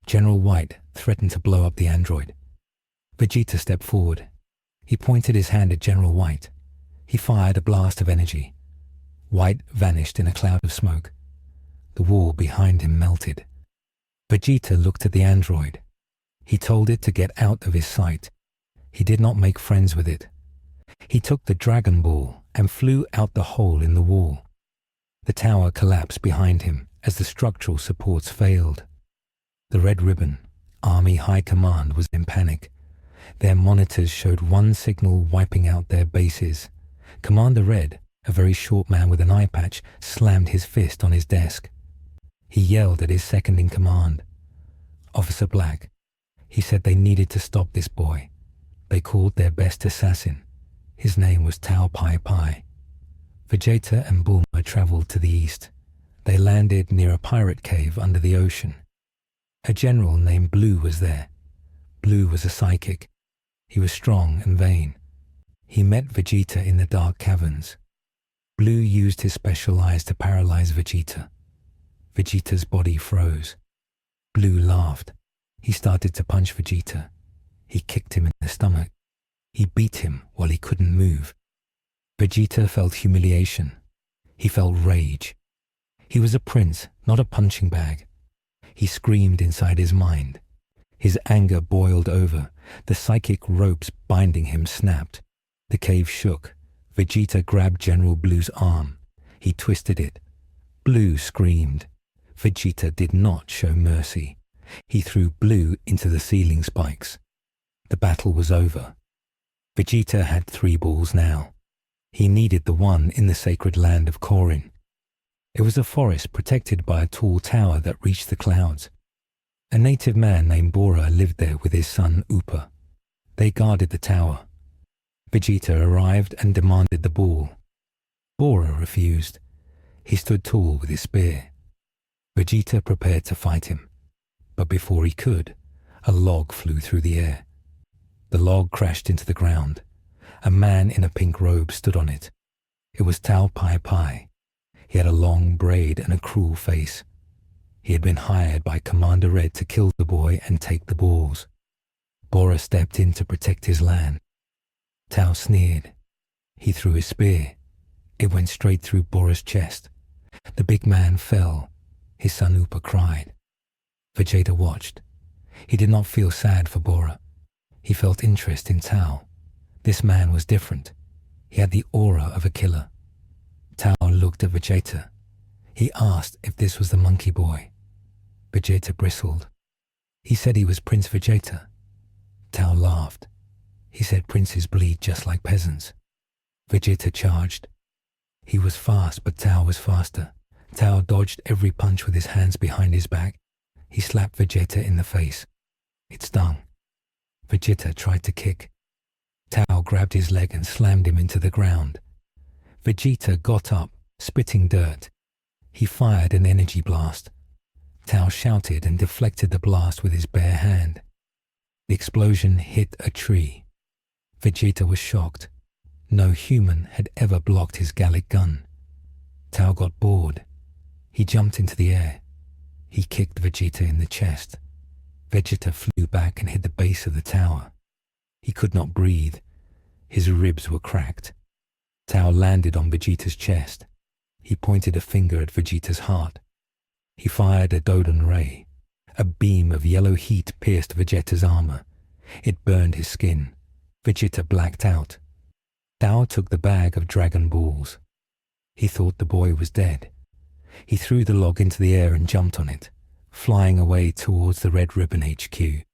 General White threatened to blow up the android. Vegeta stepped forward. He pointed his hand at General White. He fired a blast of energy. White vanished in a cloud of smoke. The wall behind him melted. Vegeta looked at the android. He told it to get out of his sight. He did not make friends with it. He took the Dragon Ball and flew out the hole in the wall. The tower collapsed behind him as the structural supports failed. The Red Ribbon, Army High Command, was in panic. Their monitors showed one signal wiping out their bases. Commander Red, a very short man with an eye patch, slammed his fist on his desk. He yelled at his second-in-command, Officer Black. He said they needed to stop this boy. They called their best assassin. His name was Tao Pai Pai. Vegeta and Bulma traveled to the east. They landed near a pirate cave under the ocean. A general named Blue was there. Blue was a psychic. He was strong and vain. He met Vegeta in the dark caverns. Blue used his special eyes to paralyze Vegeta. Vegeta's body froze. Blue laughed. He started to punch Vegeta. He kicked him in the stomach. He beat him while he couldn't move. Vegeta felt humiliation. He felt rage. He was a prince, not a punching bag. He screamed inside his mind. His anger boiled over. The psychic ropes binding him snapped. The cave shook. Vegeta grabbed General Blue's arm. He twisted it. Blue screamed. Vegeta did not show mercy. He threw Blue into the ceiling spikes. The battle was over. Vegeta had 3 balls now. He needed the one in the sacred land of Korin. It was a forest protected by a tall tower that reached the clouds. A native man named Bora lived there with his son Upa. They guarded the tower. Vegeta arrived and demanded the ball. Bora refused. He stood tall with his spear. Vegeta prepared to fight him. But before he could, a log flew through the air. The log crashed into the ground. A man in a pink robe stood on it. It was Tao Pai Pai. He had a long braid and a cruel face. He had been hired by Commander Red to kill the boy and take the balls. Bora stepped in to protect his land. Tao sneered. He threw his spear. It went straight through Bora's chest. The big man fell. His son Upa cried. Vegeta watched. He did not feel sad for Bora. He felt interest in Tao. This man was different. He had the aura of a killer. Tao looked at Vegeta. He asked if this was the monkey boy. Vegeta bristled. He said he was Prince Vegeta. Tao laughed. He said princes bleed just like peasants. Vegeta charged. He was fast, but Tao was faster. Tao dodged every punch with his hands behind his back. He slapped Vegeta in the face. It stung. Vegeta tried to kick. Tao grabbed his leg and slammed him into the ground. Vegeta got up, spitting dirt. He fired an energy blast. Tao shouted and deflected the blast with his bare hand. The explosion hit a tree. Vegeta was shocked. No human had ever blocked his Gallic gun. Tao got bored. He jumped into the air. He kicked Vegeta in the chest. Vegeta flew back and hit the base of the tower. He could not breathe. His ribs were cracked. Tao landed on Vegeta's chest. He pointed a finger at Vegeta's heart. He fired a Dodon ray. A beam of yellow heat pierced Vegeta's armor. It burned his skin. Vegeta blacked out. Tao took the bag of Dragon Balls. He thought the boy was dead. He threw the log into the air and jumped on it, flying away towards the Red Ribbon HQ.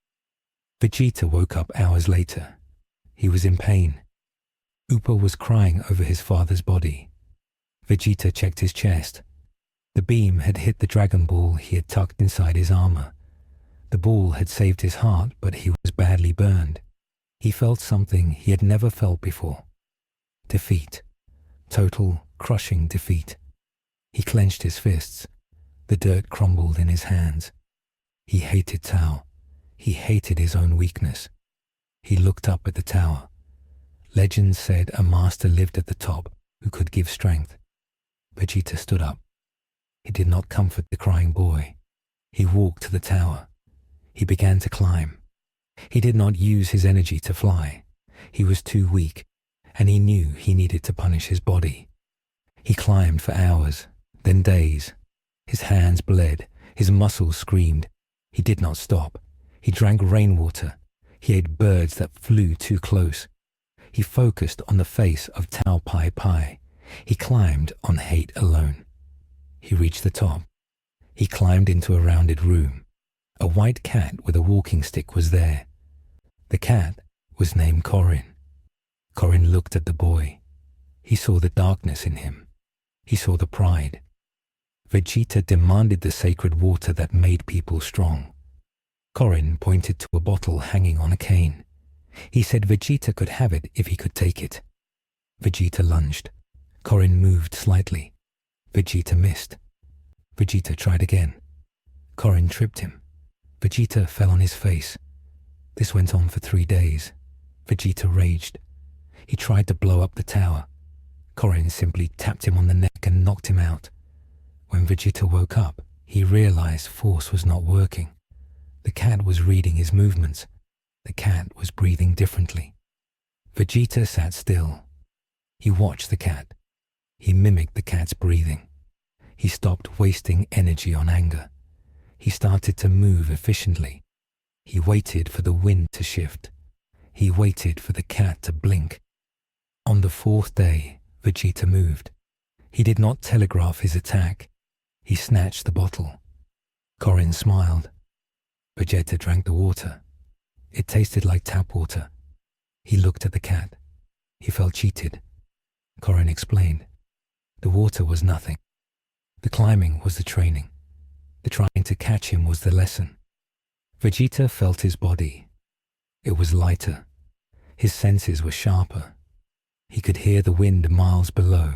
Vegeta woke up hours later. He was in pain. Upa was crying over his father's body. Vegeta checked his chest. The beam had hit the Dragon Ball he had tucked inside his armor. The ball had saved his heart, but he was badly burned. He felt something he had never felt before. Defeat. Total, crushing defeat. He clenched his fists. The dirt crumbled in his hands. He hated Tao. He hated his own weakness. He looked up at the tower. Legends said a master lived at the top, who could give strength. Vegeta stood up. He did not comfort the crying boy. He walked to the tower. He began to climb. He did not use his energy to fly. He was too weak, and he knew he needed to punish his body. He climbed for hours, then days. His hands bled. His muscles screamed. He did not stop. He drank rainwater. He ate birds that flew too close. He focused on the face of Tao Pai Pai. He climbed on hate alone. He reached the top. He climbed into a rounded room. A white cat with a walking stick was there. The cat was named Korin. Korin looked at the boy. He saw the darkness in him. He saw the pride. Vegeta demanded the sacred water that made people strong. Korin pointed to a bottle hanging on a cane. He said Vegeta could have it if he could take it. Vegeta lunged. Korin moved slightly. Vegeta missed. Vegeta tried again. Korin tripped him. Vegeta fell on his face. This went on for 3 days. Vegeta raged. He tried to blow up the tower. Korin simply tapped him on the neck and knocked him out. When Vegeta woke up, he realized force was not working. The cat was reading his movements. The cat was breathing differently. Vegeta sat still. He watched the cat. He mimicked the cat's breathing. He stopped wasting energy on anger. He started to move efficiently. He waited for the wind to shift. He waited for the cat to blink. On the 4th day, Vegeta moved. He did not telegraph his attack. He snatched the bottle. Korin smiled. Vegeta drank the water. It tasted like tap water. He looked at the cat. He felt cheated. Korin explained. The water was nothing. The climbing was the training. The trying to catch him was the lesson. Vegeta felt his body. It was lighter. His senses were sharper. He could hear the wind miles below.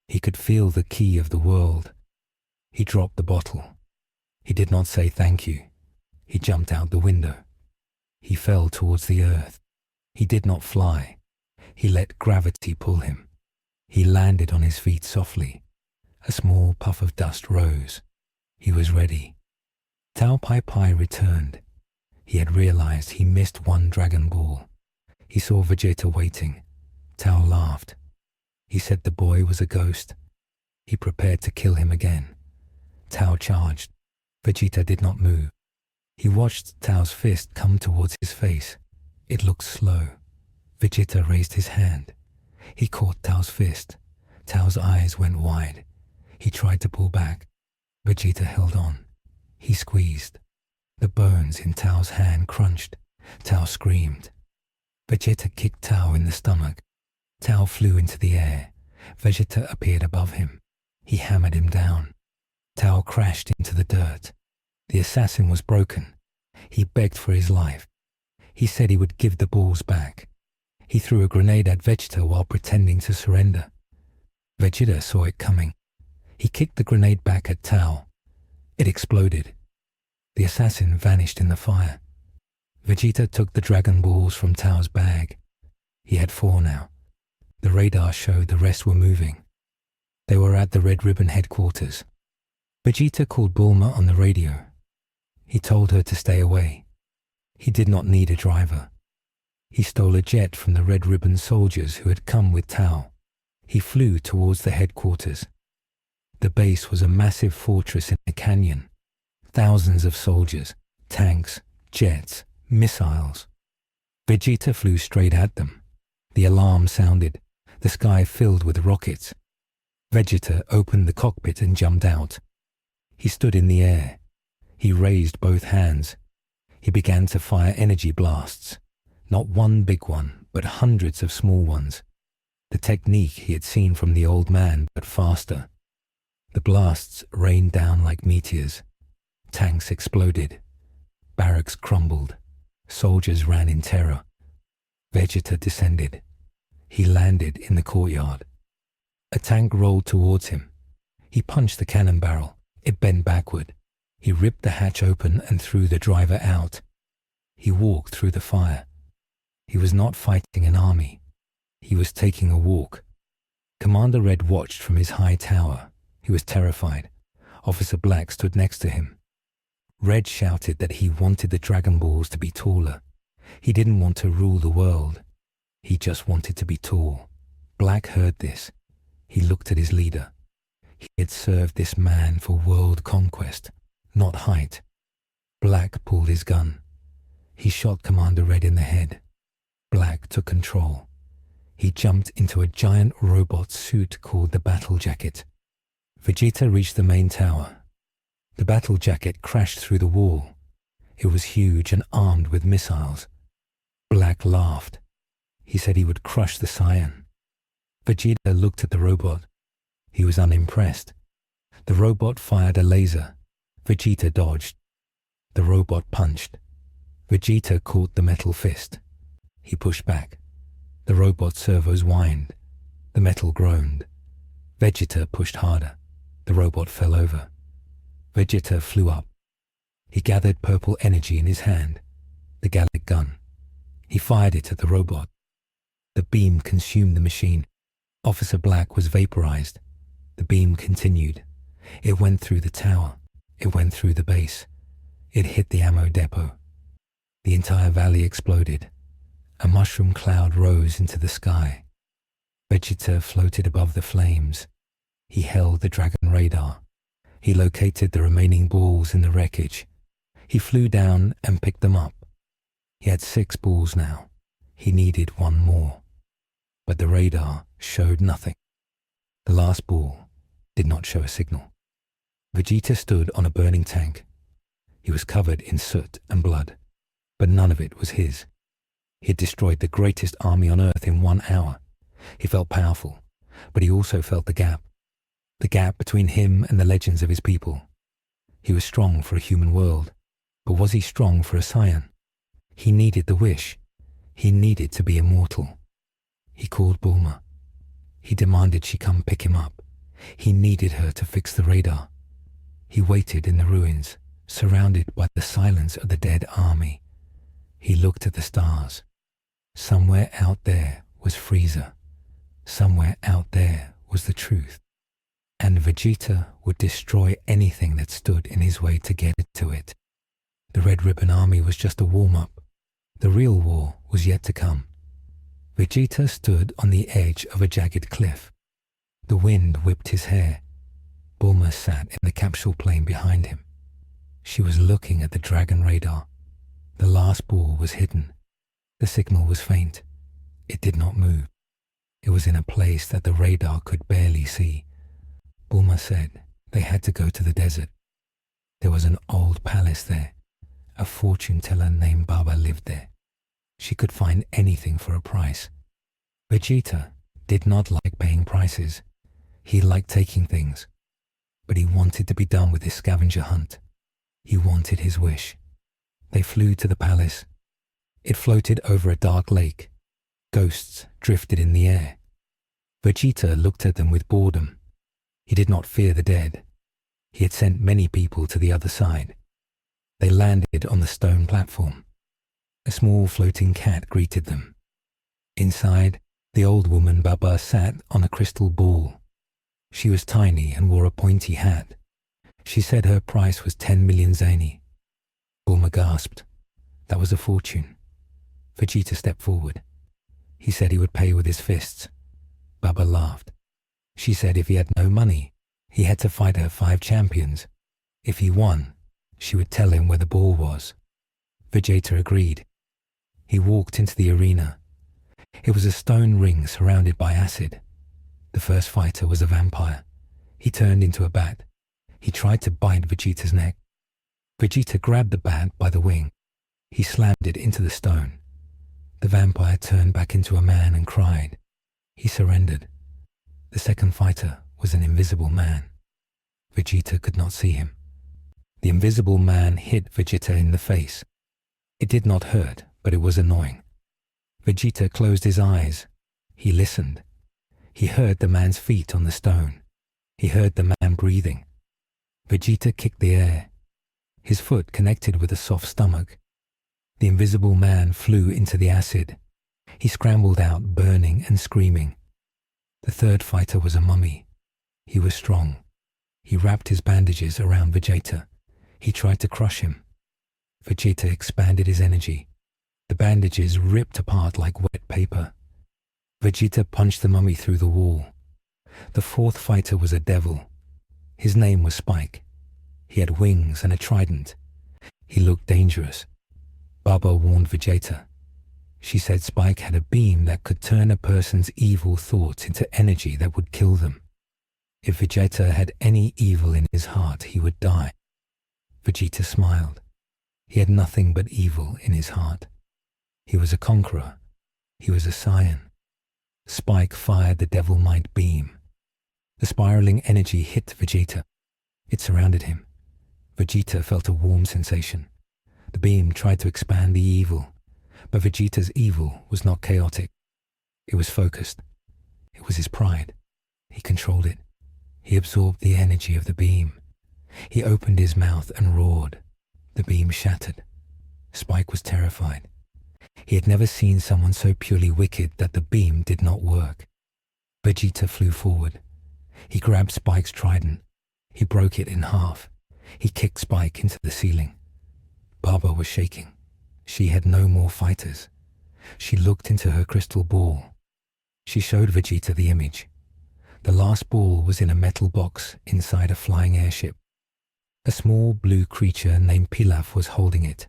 He could feel the key of the world. He dropped the bottle. He did not say thank you. He jumped out the window. He fell towards the earth. He did not fly. He let gravity pull him. He landed on his feet softly. A small puff of dust rose. He was ready. Tao Pai Pai returned. He had realized he missed one Dragon Ball. He saw Vegeta waiting. Tao laughed. He said the boy was a ghost. He prepared to kill him again. Tao charged. Vegeta did not move. He watched Tao's fist come towards his face. It looked slow. Vegeta raised his hand. He caught Tao's fist. Tao's eyes went wide. He tried to pull back. Vegeta held on. He squeezed. The bones in Tao's hand crunched. Tao screamed. Vegeta kicked Tao in the stomach. Tao flew into the air. Vegeta appeared above him. He hammered him down. Tao crashed into the dirt. The assassin was broken. He begged for his life. He said he would give the balls back. He threw a grenade at Vegeta while pretending to surrender. Vegeta saw it coming. He kicked the grenade back at Tao. It exploded. The assassin vanished in the fire. Vegeta took the Dragon Balls from Tao's bag. He had 4 now. The radar showed the rest were moving. They were at the Red Ribbon headquarters. Vegeta called Bulma on the radio. He told her to stay away. He did not need a driver. He stole a jet from the Red Ribbon soldiers who had come with Tao. He flew towards the headquarters. The base was a massive fortress in a canyon. Thousands of soldiers, tanks, jets, missiles. Vegeta flew straight at them. The alarm sounded. The sky filled with rockets. Vegeta opened the cockpit and jumped out. He stood in the air. He raised both hands. He began to fire energy blasts. Not one big one, but hundreds of small ones. The technique he had seen from the old man, but faster. The blasts rained down like meteors. Tanks exploded. Barracks crumbled. Soldiers ran in terror. Vegeta descended. He landed in the courtyard. A tank rolled towards him. He punched the cannon barrel. It bent backward. He ripped the hatch open and threw the driver out. He walked through the fire. He was not fighting an army. He was taking a walk. Commander Red watched from his high tower. He was terrified. Officer Black stood next to him. Red shouted that he wanted the Dragon Balls to be taller. He didn't want to rule the world. He just wanted to be tall. Black heard this. He looked at his leader. He had served this man for world conquest, not height. Black pulled his gun. He shot Commander Red in the head. Black took control. He jumped into a giant robot suit called the Battle Jacket. Vegeta reached the main tower. The Battle Jacket crashed through the wall. It was huge and armed with missiles. Black laughed. He said he would crush the Saiyan. Vegeta looked at the robot. He was unimpressed. The robot fired a laser. Vegeta dodged. The robot punched. Vegeta caught the metal fist. He pushed back. The robot's servos whined. The metal groaned. Vegeta pushed harder. The robot fell over. Vegeta flew up. He gathered purple energy in his hand, the Gallic gun. He fired it at the robot. The beam consumed the machine. Officer Black was vaporized. The beam continued. It went through the tower. It went through the base. It hit the ammo depot. The entire valley exploded. A mushroom cloud rose into the sky. Vegeta floated above the flames. He held the Dragon radar. He located the remaining balls in the wreckage. He flew down and picked them up. He had 6 balls now. He needed 1 more. But the radar showed nothing. The last ball did not show a signal. Vegeta stood on a burning tank. He was covered in soot and blood, but none of it was his. He had destroyed the greatest army on Earth in 1 hour. He felt powerful, but he also felt the gap between him and the legends of his people. He was strong for a human world, but was he strong for a Saiyan? He needed the wish. He needed to be immortal. He called Bulma. He demanded she come pick him up. He needed her to fix the radar. He waited in the ruins, surrounded by the silence of the dead army. He looked at the stars. Somewhere out there was Frieza. Somewhere out there was the truth. And Vegeta would destroy anything that stood in his way to get to it. The Red Ribbon Army was just a warm-up. The real war was yet to come. Vegeta stood on the edge of a jagged cliff. The wind whipped his hair. Bulma sat in the capsule plane behind him. She was looking at the Dragon radar. The last ball was hidden. The signal was faint. It did not move. It was in a place that the radar could barely see. Bulma said they had to go to the desert. There was an old palace there. A fortune teller named Baba lived there. She could find anything for a price. Vegeta did not like paying prices. He liked taking things. But he wanted to be done with his scavenger hunt. He wanted his wish. They flew to the palace. It floated over a dark lake. Ghosts drifted in the air. Vegeta looked at them with boredom. He did not fear the dead. He had sent many people to the other side. They landed on the stone platform. A small floating cat greeted them. Inside, the old woman Baba sat on a crystal ball. She was tiny and wore a pointy hat. She said her price was 10 million zeni. Bulma gasped. That was a fortune. Vegeta stepped forward. He said he would pay with his fists. Baba laughed. She said if he had no money, he had to fight her 5 champions. If he won, she would tell him where the ball was. Vegeta agreed. He walked into the arena. It was a stone ring surrounded by acid. The first fighter was a vampire. He turned into a bat. He tried to bite Vegeta's neck. Vegeta grabbed the bat by the wing. He slammed it into the stone. The vampire turned back into a man and cried. He surrendered. The second fighter was an invisible man. Vegeta could not see him. The invisible man hit Vegeta in the face. It did not hurt, but it was annoying. Vegeta closed his eyes. He listened. He heard the man's feet on the stone. He heard the man breathing. Vegeta kicked the air. His foot connected with a soft stomach. The invisible man flew into the acid. He scrambled out, burning and screaming. The third fighter was a mummy. He was strong. He wrapped his bandages around Vegeta. He tried to crush him. Vegeta expanded his energy. The bandages ripped apart like wet paper. Vegeta punched the mummy through the wall. The fourth fighter was a devil. His name was Spike. He had wings and a trident. He looked dangerous. Baba warned Vegeta. She said Spike had a beam that could turn a person's evil thoughts into energy that would kill them. If Vegeta had any evil in his heart, he would die. Vegeta smiled. He had nothing but evil in his heart. He was a conqueror. He was a Saiyan. Spike fired the Devil Might beam. The spiraling energy hit Vegeta. It surrounded him. Vegeta felt a warm sensation. The beam tried to expand the evil, but Vegeta's evil was not chaotic. It was focused. It was his pride. He controlled it. He absorbed the energy of the beam. He opened his mouth and roared. The beam shattered. Spike was terrified. He had never seen someone so purely wicked that the beam did not work. Vegeta flew forward. He grabbed Spike's trident. He broke it in half. He kicked Spike into the ceiling. Baba was shaking. She had no more fighters. She looked into her crystal ball. She showed Vegeta the image. The last ball was in a metal box inside a flying airship. A small blue creature named Pilaf was holding it.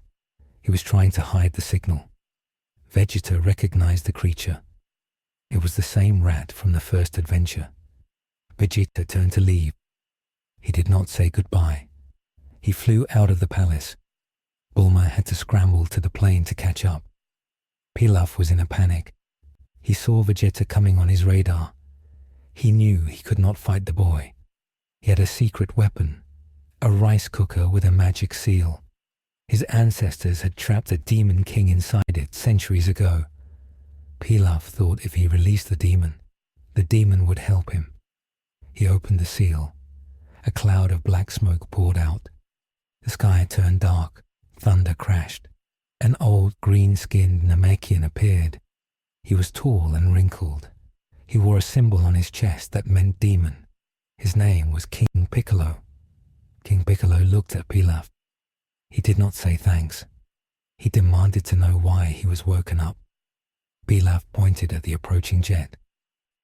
He was trying to hide the signal. Vegeta recognized the creature. It was the same rat from the first adventure. Vegeta turned to leave. He did not say goodbye. He flew out of the palace. Bulma had to scramble to the plane to catch up. Pilaf was in a panic. He saw Vegeta coming on his radar. He knew he could not fight the boy. He had a secret weapon, a rice cooker with a magic seal. His ancestors had trapped a demon king inside it centuries ago. Pilaf thought if he released the demon would help him. He opened the seal. A cloud of black smoke poured out. The sky turned dark. Thunder crashed. An old green-skinned Namekian appeared. He was tall and wrinkled. He wore a symbol on his chest that meant demon. His name was King Piccolo. King Piccolo looked at Pilaf. He did not say thanks. He demanded to know why he was woken up. Pilaf pointed at the approaching jet.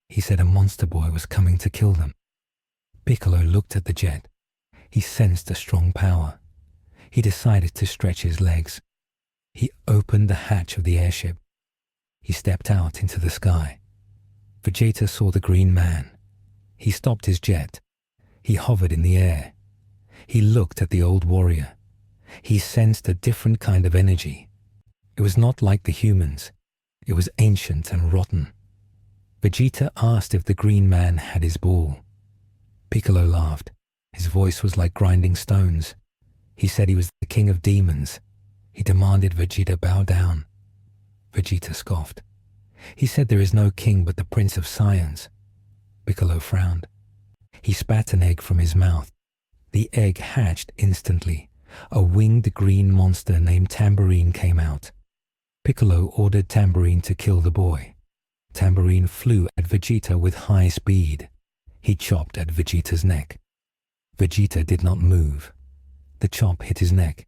He said a monster boy was coming to kill them. Piccolo looked at the jet. He sensed a strong power. He decided to stretch his legs. He opened the hatch of the airship. He stepped out into the sky. Vegeta saw the green man. He stopped his jet. He hovered in the air. He looked at the old warrior. He sensed a different kind of energy. It was not like the humans. It was ancient and rotten. Vegeta asked if the green man had his ball. Piccolo laughed. His voice was like grinding stones. He said he was the king of demons. He demanded Vegeta bow down. Vegeta scoffed. He said there is no king but the Prince of Saiyans. Piccolo frowned. He spat an egg from his mouth. The egg hatched instantly. A winged green monster named Tambourine came out. Piccolo ordered Tambourine to kill the boy. Tambourine flew at Vegeta with high speed. He chopped at Vegeta's neck. Vegeta did not move. The chop hit his neck.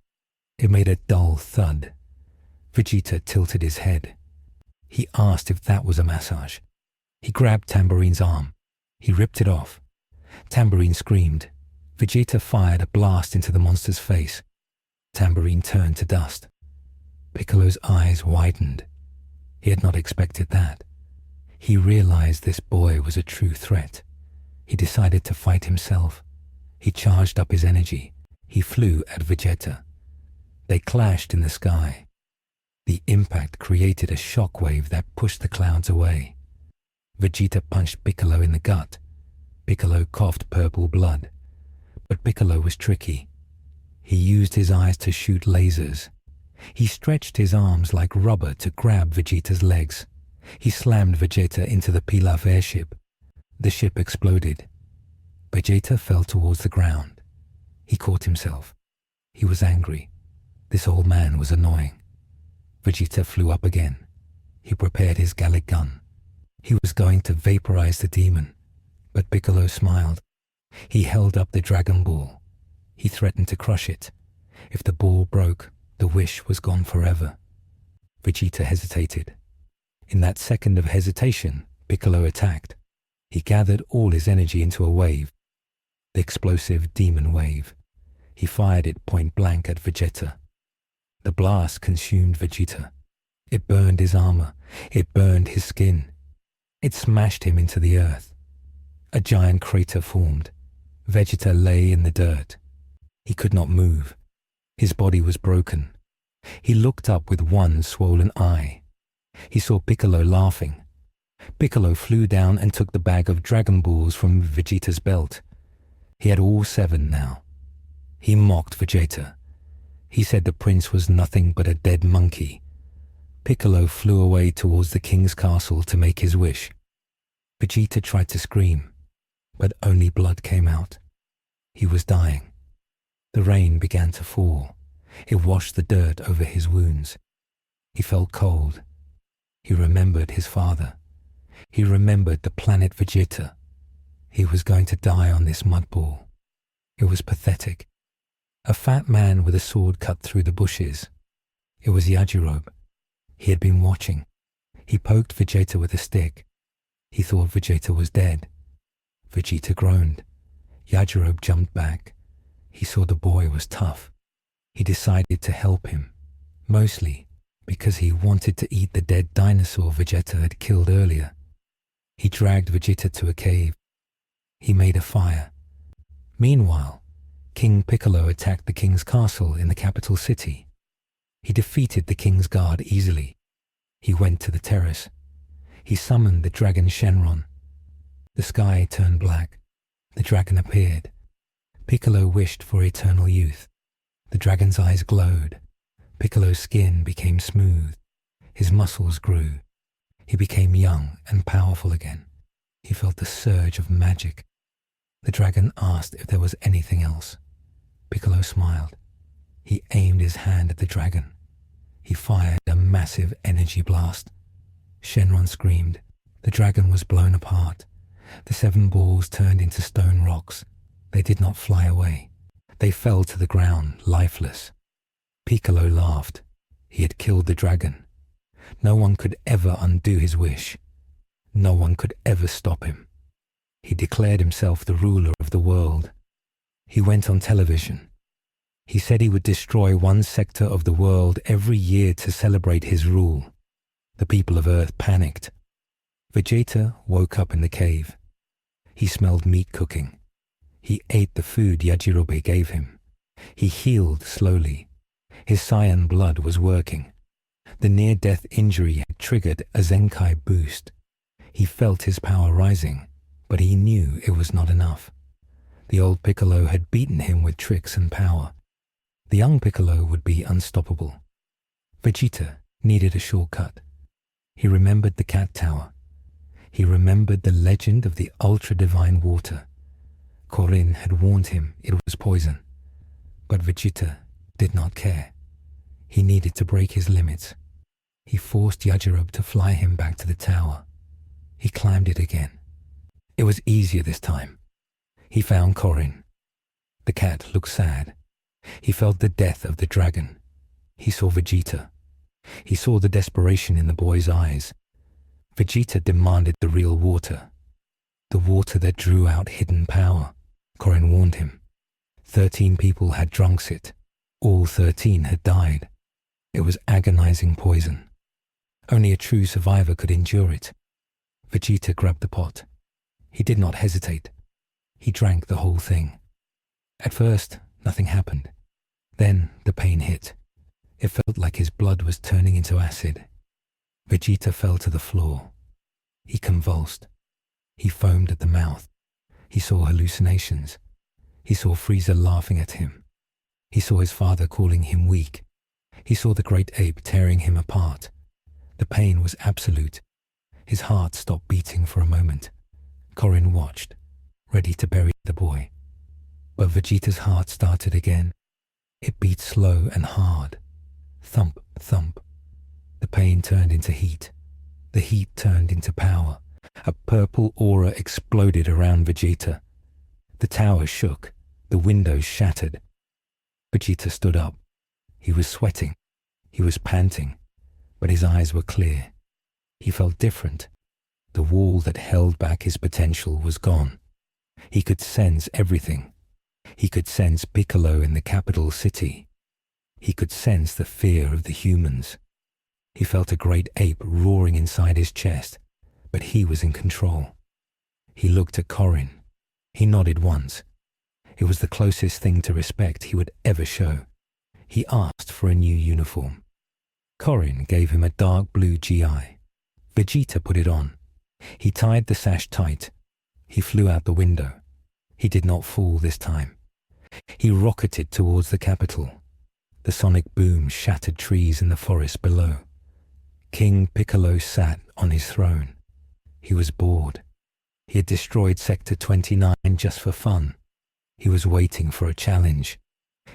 It made a dull thud. Vegeta tilted his head. He asked if that was a massage. He grabbed Tambourine's arm. He ripped it off. Tambourine screamed. Vegeta fired a blast into the monster's face. Tambourine turned to dust. Piccolo's eyes widened. He had not expected that. He realized this boy was a true threat. He decided to fight himself. He charged up his energy. He flew at Vegeta. They clashed in the sky. The impact created a shock wave that pushed the clouds away. Vegeta punched Piccolo in the gut. Piccolo coughed purple blood. But Piccolo was tricky. He used his eyes to shoot lasers. He stretched his arms like rubber to grab Vegeta's legs. He slammed Vegeta into the Pilaf airship. The ship exploded. Vegeta fell towards the ground. He caught himself. He was angry. This old man was annoying. Vegeta flew up again. He prepared his Gallic gun. He was going to vaporize the demon, but Piccolo smiled. He held up the Dragon Ball. He threatened to crush it. If the ball broke, the wish was gone forever. Vegeta hesitated. In that second of hesitation, Piccolo attacked. He gathered all his energy into a wave, the explosive demon wave. He fired it point blank at Vegeta. The blast consumed Vegeta. It burned his armor. It burned his skin. It smashed him into the earth. A giant crater formed. Vegeta lay in the dirt. He could not move. His body was broken. He looked up with one swollen eye. He saw Piccolo laughing. Piccolo flew down and took the bag of Dragon Balls from Vegeta's belt. He had all 7 now. He mocked Vegeta. He said the prince was nothing but a dead monkey. Piccolo flew away towards the king's castle to make his wish. Vegeta tried to scream, but only blood came out. He was dying. The rain began to fall. It washed the dirt over his wounds. He felt cold. He remembered his father. He remembered the planet Vegeta. He was going to die on this mud ball. It was pathetic. A fat man with a sword cut through the bushes. It was Yajirobe. He had been watching. He poked Vegeta with a stick. He thought Vegeta was dead. Vegeta groaned. Yajirobe jumped back. He saw the boy was tough. He decided to help him, mostly because he wanted to eat the dead dinosaur Vegeta had killed earlier. He dragged Vegeta to a cave. He made a fire. Meanwhile, King Piccolo attacked the king's castle in the capital city. He defeated the king's guard easily. He went to the terrace. He summoned the dragon Shenron. The sky turned black. The dragon appeared. Piccolo wished for eternal youth. The dragon's eyes glowed. Piccolo's skin became smooth. His muscles grew. He became young and powerful again. He felt the surge of magic. The dragon asked if there was anything else. Piccolo smiled. He aimed his hand at the dragon. He fired a massive energy blast. Shenron screamed. The dragon was blown apart. The 7 balls turned into stone rocks. They did not fly away. They fell to the ground, lifeless. Piccolo laughed. He had killed the dragon. No one could ever undo his wish. No one could ever stop him. He declared himself the ruler of the world. He went on television. He said he would destroy one sector of the world every year to celebrate his rule. The people of Earth panicked. Vegeta woke up in the cave. He smelled meat cooking. He ate the food Yajirobe gave him. He healed slowly. His Saiyan blood was working. The near-death injury had triggered a Zenkai boost. He felt his power rising, but he knew it was not enough. The old Piccolo had beaten him with tricks and power. The young Piccolo would be unstoppable. Vegeta needed a shortcut. He remembered the cat tower. He remembered the legend of the ultra-divine water. Korin had warned him it was poison. But Vegeta did not care. He needed to break his limits. He forced Yajirobe to fly him back to the tower. He climbed it again. It was easier this time. He found Korin. The cat looked sad. He felt the death of the dragon. He saw Vegeta. He saw the desperation in the boy's eyes. Vegeta demanded the real water. The water that drew out hidden power. Korin warned him. 13 people had drunk it. All 13 had died. It was agonizing poison. Only a true survivor could endure it. Vegeta grabbed the pot. He did not hesitate. He drank the whole thing. At first, nothing happened. Then the pain hit. It felt like his blood was turning into acid. Vegeta fell to the floor. He convulsed. He foamed at the mouth. He saw hallucinations. He saw Frieza laughing at him. He saw his father calling him weak. He saw the great ape tearing him apart. The pain was absolute. His heart stopped beating for a moment. Korin watched, ready to bury the boy. But Vegeta's heart started again. It beat slow and hard. Thump, thump. The pain turned into heat. The heat turned into power. A purple aura exploded around Vegeta. The tower shook, the windows shattered. Vegeta stood up. He was sweating. He was panting, but his eyes were clear. He felt different. The wall that held back his potential was gone. He could sense everything. He could sense Piccolo in the capital city. He could sense the fear of the humans. He felt a great ape roaring inside his chest, but he was in control. He looked at Korin. He nodded once. It was the closest thing to respect he would ever show. He asked for a new uniform. Korin gave him a dark blue GI. Vegeta put it on. He tied the sash tight. He flew out the window. He did not fall this time. He rocketed towards the capital. The sonic boom shattered trees in the forest below. King Piccolo sat on his throne. He was bored. He had destroyed Sector 29 just for fun. He was waiting for a challenge.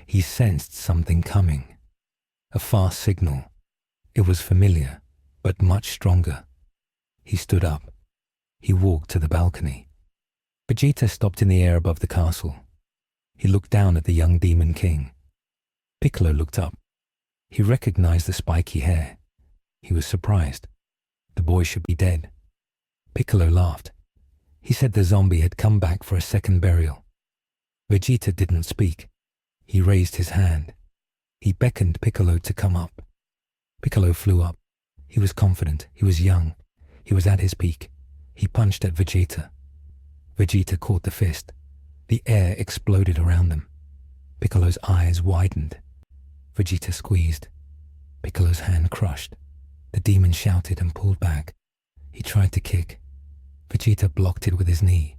He sensed something coming. A fast signal. It was familiar, but much stronger. He stood up. He walked to the balcony. Vegeta stopped in the air above the castle. He looked down at the young Demon King. Piccolo looked up. He recognized the spiky hair. He was surprised. The boy should be dead. Piccolo laughed. He said the zombie had come back for a second burial. Vegeta didn't speak. He raised his hand. He beckoned Piccolo to come up. Piccolo flew up. He was confident. He was young. He was at his peak. He punched at Vegeta. Vegeta caught the fist. The air exploded around them. Piccolo's eyes widened. Vegeta squeezed. Piccolo's hand crushed. The demon shouted and pulled back. He tried to kick. Vegeta blocked it with his knee.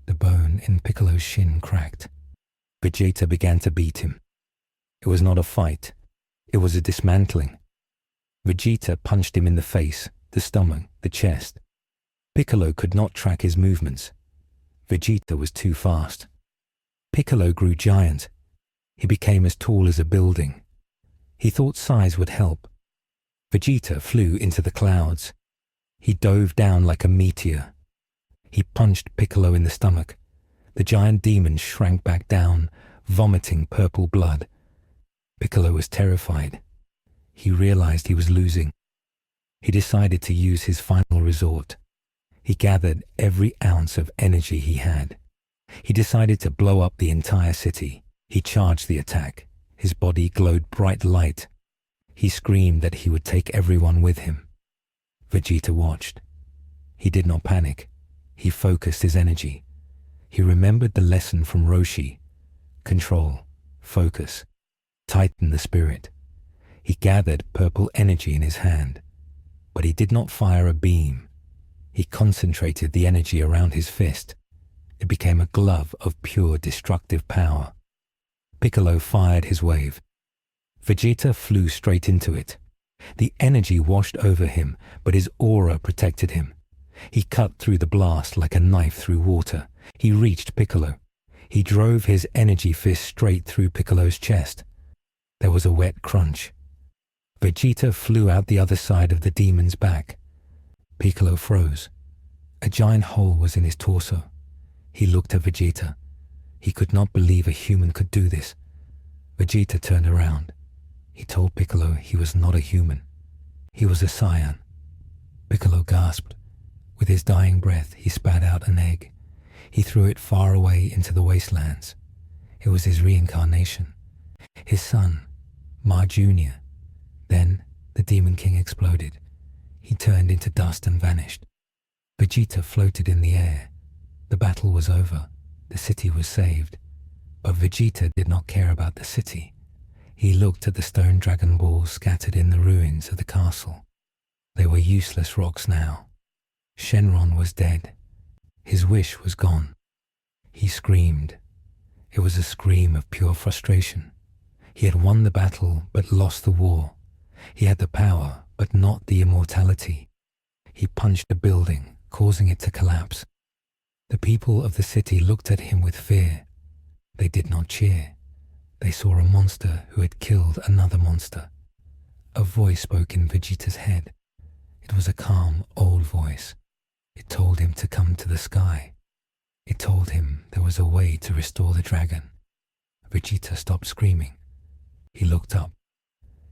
The bone in Piccolo's shin cracked. Vegeta began to beat him. It was not a fight. It was a dismantling. Vegeta punched him in the face, the stomach, the chest. Piccolo could not track his movements. Vegeta was too fast. Piccolo grew giant. He became as tall as a building. He thought size would help. Vegeta flew into the clouds. He dove down like a meteor. He punched Piccolo in the stomach. The giant demon shrank back down, vomiting purple blood. Piccolo was terrified. He realized he was losing. He decided to use his final resort. He gathered every ounce of energy he had. He decided to blow up the entire city. He charged the attack. His body glowed bright light. He screamed that he would take everyone with him. Vegeta watched. He did not panic. He focused his energy. He remembered the lesson from Roshi. Control, focus, tighten the spirit. He gathered purple energy in his hand, but he did not fire a beam. He concentrated the energy around his fist. It became a glove of pure destructive power. Piccolo fired his wave. Vegeta flew straight into it. The energy washed over him, but his aura protected him. He cut through the blast like a knife through water. He reached Piccolo. He drove his energy fist straight through Piccolo's chest. There was a wet crunch. Vegeta flew out the other side of the demon's back. Piccolo froze. A giant hole was in his torso. He looked at Vegeta. He could not believe a human could do this. Vegeta turned around. He told Piccolo he was not a human. He was a Saiyan. Piccolo gasped. With his dying breath, he spat out an egg. He threw it far away into the wastelands. It was his reincarnation. His son, Ma Jr. Then the Demon King exploded. He turned into dust and vanished. Vegeta floated in the air. The battle was over. The city was saved. But Vegeta did not care about the city. He looked at the stone dragon balls scattered in the ruins of the castle. They were useless rocks now. Shenron was dead. His wish was gone. He screamed. It was a scream of pure frustration. He had won the battle but lost the war. He had the power but not the immortality. He punched a building, causing it to collapse. The people of the city looked at him with fear. They did not cheer. They saw a monster who had killed another monster. A voice spoke in Vegeta's head. It was a calm, old voice. It told him to come to the sky. It told him there was a way to restore the dragon. Vegeta stopped screaming. He looked up.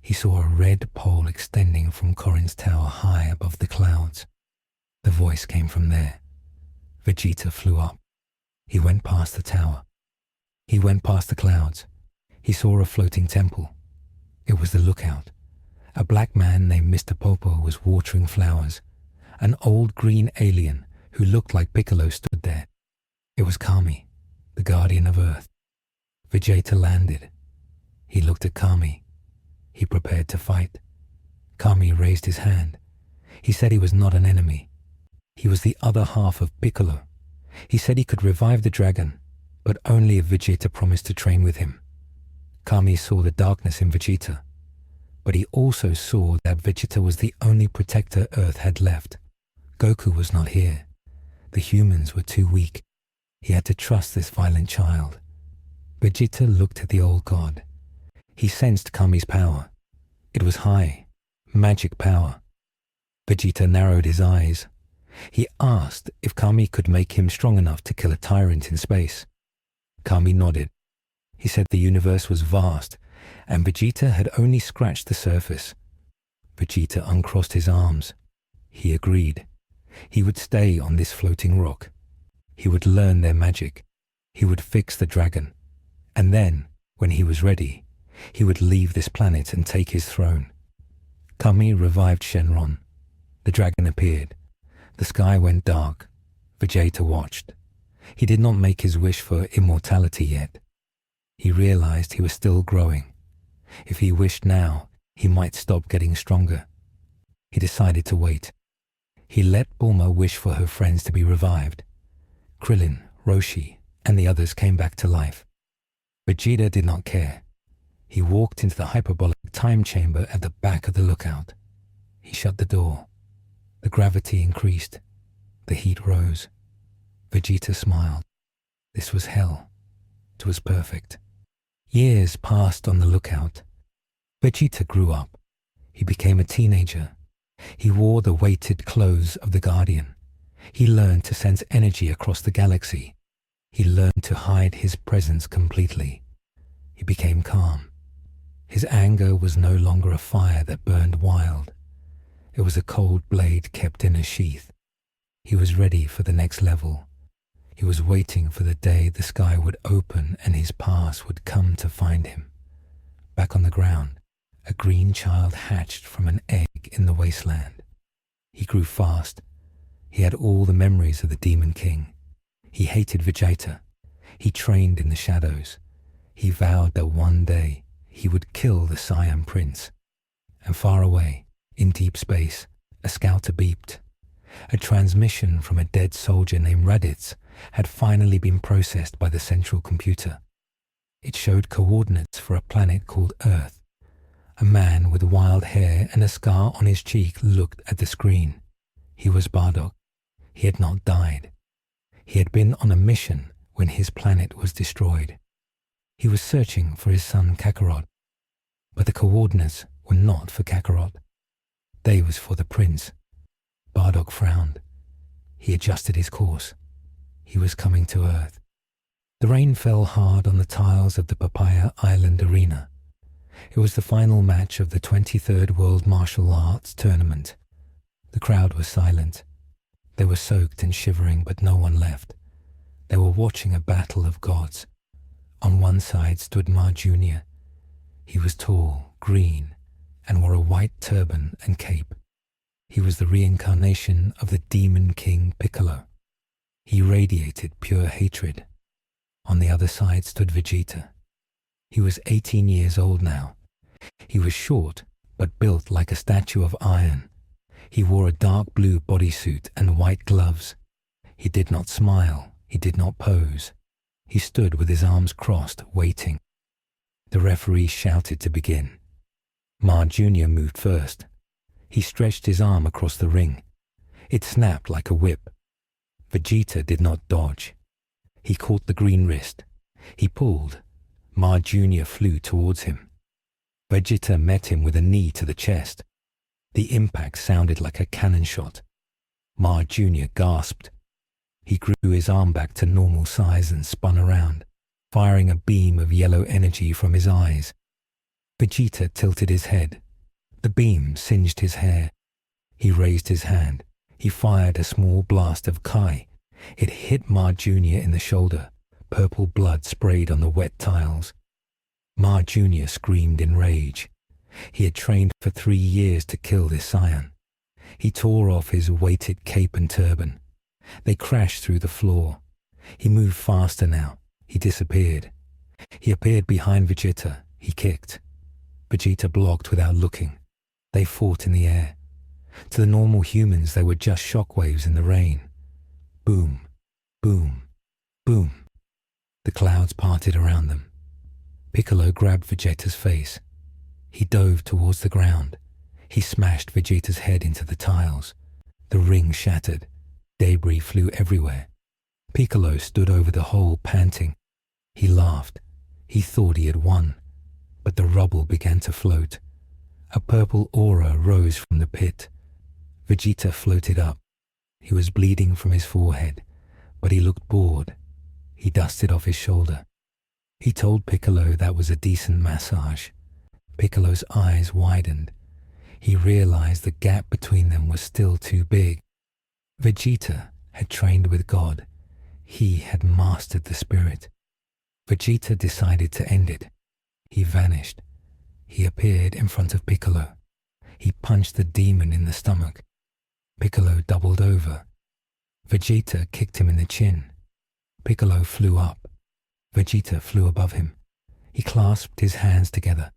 He saw a red pole extending from Korin's tower high above the clouds. The voice came from there. Vegeta flew up. He went past the tower. He went past the clouds. He saw a floating temple. It was the lookout. A black man named Mr. Popo was watering flowers. An old green alien who looked like Piccolo stood there. It was Kami, the guardian of Earth. Vegeta landed. He looked at Kami. He prepared to fight. Kami raised his hand. He said he was not an enemy. He was the other half of Piccolo. He said he could revive the dragon, but only if Vegeta promised to train with him. Kami saw the darkness in Vegeta, but he also saw that Vegeta was the only protector Earth had left. Goku was not here. The humans were too weak. He had to trust this violent child. Vegeta looked at the old god. He sensed Kami's power. It was high, magic power. Vegeta narrowed his eyes. He asked if Kami could make him strong enough to kill a tyrant in space. Kami nodded. He said the universe was vast, and Vegeta had only scratched the surface. Vegeta uncrossed his arms. He agreed. He would stay on this floating rock. He would learn their magic. He would fix the dragon. And then, when he was ready, he would leave this planet and take his throne. Kami revived Shenron. The dragon appeared. The sky went dark. Vegeta watched. He did not make his wish for immortality yet. He realized he was still growing. If he wished now, he might stop getting stronger. He decided to wait. He let Bulma wish for her friends to be revived. Krillin, Roshi, and the others came back to life. Vegeta did not care. He walked into the hyperbolic time chamber at the back of the lookout. He shut the door. The gravity increased. The heat rose. Vegeta smiled. This was hell. It was perfect. Years passed on the lookout. Vegeta grew up. He became a teenager. He wore the weighted clothes of the Guardian. He learned to sense energy across the galaxy. He learned to hide his presence completely. He became calm. His anger was no longer a fire that burned wild. It was a cold blade kept in a sheath. He was ready for the next level. He was waiting for the day the sky would open and his past would come to find him. Back on the ground, a green child hatched from an egg in the wasteland. He grew fast. He had all the memories of the Demon King. He hated Vegeta. He trained in the shadows. He vowed that one day he would kill the Saiyan Prince. And far away, in deep space, a scouter beeped. A transmission from a dead soldier named Raditz had finally been processed by the central computer. It showed coordinates for a planet called Earth. A man with wild hair and a scar on his cheek looked at the screen. He was Bardock. He had not died. He had been on a mission when his planet was destroyed. He was searching for his son Kakarot, but the coordinates were not for Kakarot. They was for the prince. Bardock frowned. He adjusted his course. He was coming to Earth. The rain fell hard on the tiles of the Papaya Island Arena. It was the final match of the 23rd World Martial Arts Tournament. The crowd was silent. They were soaked and shivering, but no one left. They were watching a battle of gods. On one side stood Ma Jr. He was tall, green, and wore a white turban and cape. He was the reincarnation of the Demon King Piccolo. He radiated pure hatred. On the other side stood Vegeta. He was 18 years old now. He was short, but built like a statue of iron. He wore a dark blue bodysuit and white gloves. He did not smile. He did not pose. He stood with his arms crossed, waiting. The referee shouted to begin. Ma Jr. moved first. He stretched his arm across the ring. It snapped like a whip. Vegeta did not dodge. He caught the green wrist. He pulled. Ma Jr. flew towards him. Vegeta met him with a knee to the chest. The impact sounded like a cannon shot. Ma Jr. gasped. He grew his arm back to normal size and spun around, firing a beam of yellow energy from his eyes. Vegeta tilted his head. The beam singed his hair. He raised his hand. He fired a small blast of Kai. It hit Ma Jr. in the shoulder. Purple blood sprayed on the wet tiles. Ma Jr. screamed in rage. He had trained for 3 years to kill this Saiyan. He tore off his weighted cape and turban. They crashed through the floor. He moved faster now. He disappeared. He appeared behind Vegeta. He kicked. Vegeta blocked without looking. They fought in the air. To the normal humans, they were just shockwaves in the rain. Boom, boom, boom. The clouds parted around them. Piccolo grabbed Vegeta's face. He dove towards the ground. He smashed Vegeta's head into the tiles. The ring shattered. Debris flew everywhere. Piccolo stood over the hole, panting. He laughed. He thought he had won. But the rubble began to float. A purple aura rose from the pit. Vegeta floated up. He was bleeding from his forehead, but he looked bored. He dusted off his shoulder. He told Piccolo that was a decent massage. Piccolo's eyes widened. He realized the gap between them was still too big. Vegeta had trained with God. He had mastered the spirit. Vegeta decided to end it. He vanished. He appeared in front of Piccolo. He punched the demon in the stomach. Piccolo doubled over. Vegeta kicked him in the chin. Piccolo flew up. Vegeta flew above him. He clasped his hands together.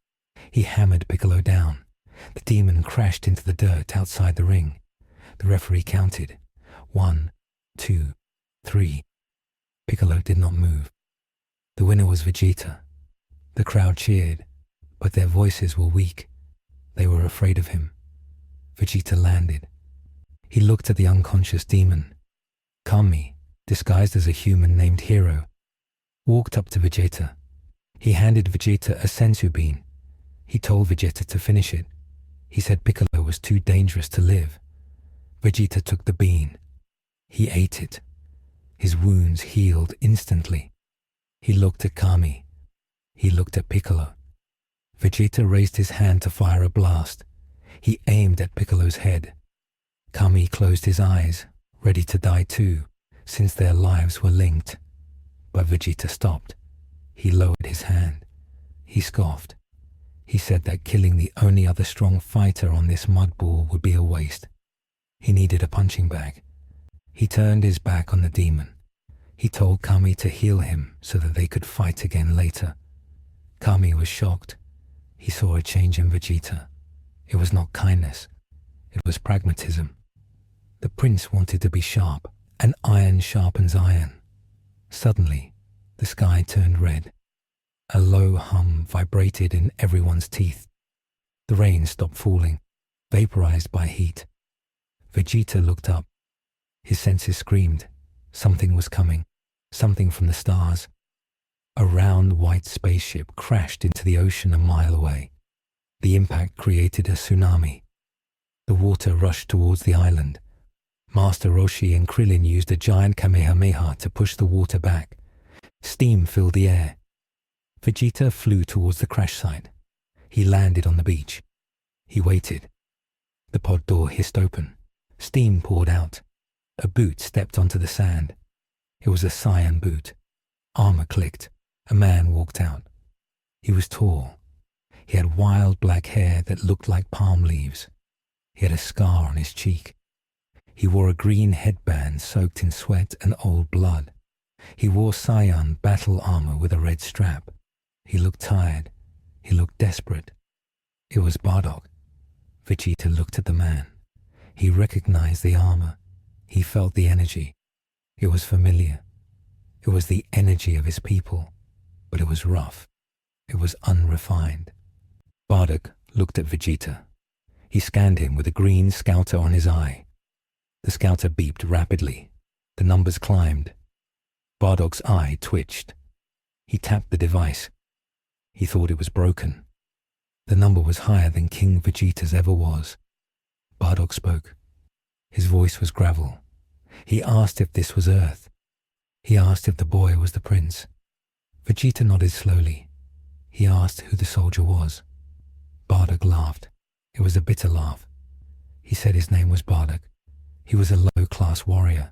He hammered Piccolo down. The demon crashed into the dirt outside the ring. The referee counted. 1, 2, 3. Piccolo did not move. The winner was Vegeta. The crowd cheered, but their voices were weak. They were afraid of him. Vegeta landed. He looked at the unconscious demon. Kami, disguised as a human named Hero, walked up to Vegeta. He handed Vegeta a senzu bean. He told Vegeta to finish it. He said Piccolo was too dangerous to live. Vegeta took the bean. He ate it. His wounds healed instantly. He looked at Kami. He looked at Piccolo. Vegeta raised his hand to fire a blast. He aimed at Piccolo's head. Kami closed his eyes, ready to die too, since their lives were linked. But Vegeta stopped. He lowered his hand. He scoffed. He said that killing the only other strong fighter on this mud ball would be a waste. He needed a punching bag. He turned his back on the demon. He told Kami to heal him so that they could fight again later. Kami was shocked. He saw a change in Vegeta. It was not kindness. It was pragmatism. The prince wanted to be sharp, and iron sharpens iron. Suddenly, the sky turned red. A low hum vibrated in everyone's teeth. The rain stopped falling, vaporized by heat. Vegeta looked up. His senses screamed. Something was coming, something from the stars. A round white spaceship crashed into the ocean a mile away. The impact created a tsunami. The water rushed towards the island. Master Roshi and Krillin used a giant Kamehameha to push the water back. Steam filled the air. Vegeta flew towards the crash site. He landed on the beach. He waited. The pod door hissed open. Steam poured out. A boot stepped onto the sand. It was a Saiyan boot. Armor clicked. A man walked out. He was tall. He had wild black hair that looked like palm leaves. He had a scar on his cheek. He wore a green headband soaked in sweat and old blood. He wore Saiyan battle armor with a red strap. He looked tired. He looked desperate. It was Bardock. Vegeta looked at the man. He recognized the armor. He felt the energy. It was familiar. It was the energy of his people, but it was rough. It was unrefined. Bardock looked at Vegeta. He scanned him with a green scouter on his eye. The scouter beeped rapidly. The numbers climbed. Bardock's eye twitched. He tapped the device. He thought it was broken. The number was higher than King Vegeta's ever was. Bardock spoke. His voice was gravel. He asked if this was Earth. He asked if the boy was the prince. Vegeta nodded slowly. He asked who the soldier was. Bardock laughed. It was a bitter laugh. He said his name was Bardock. He was a low-class warrior.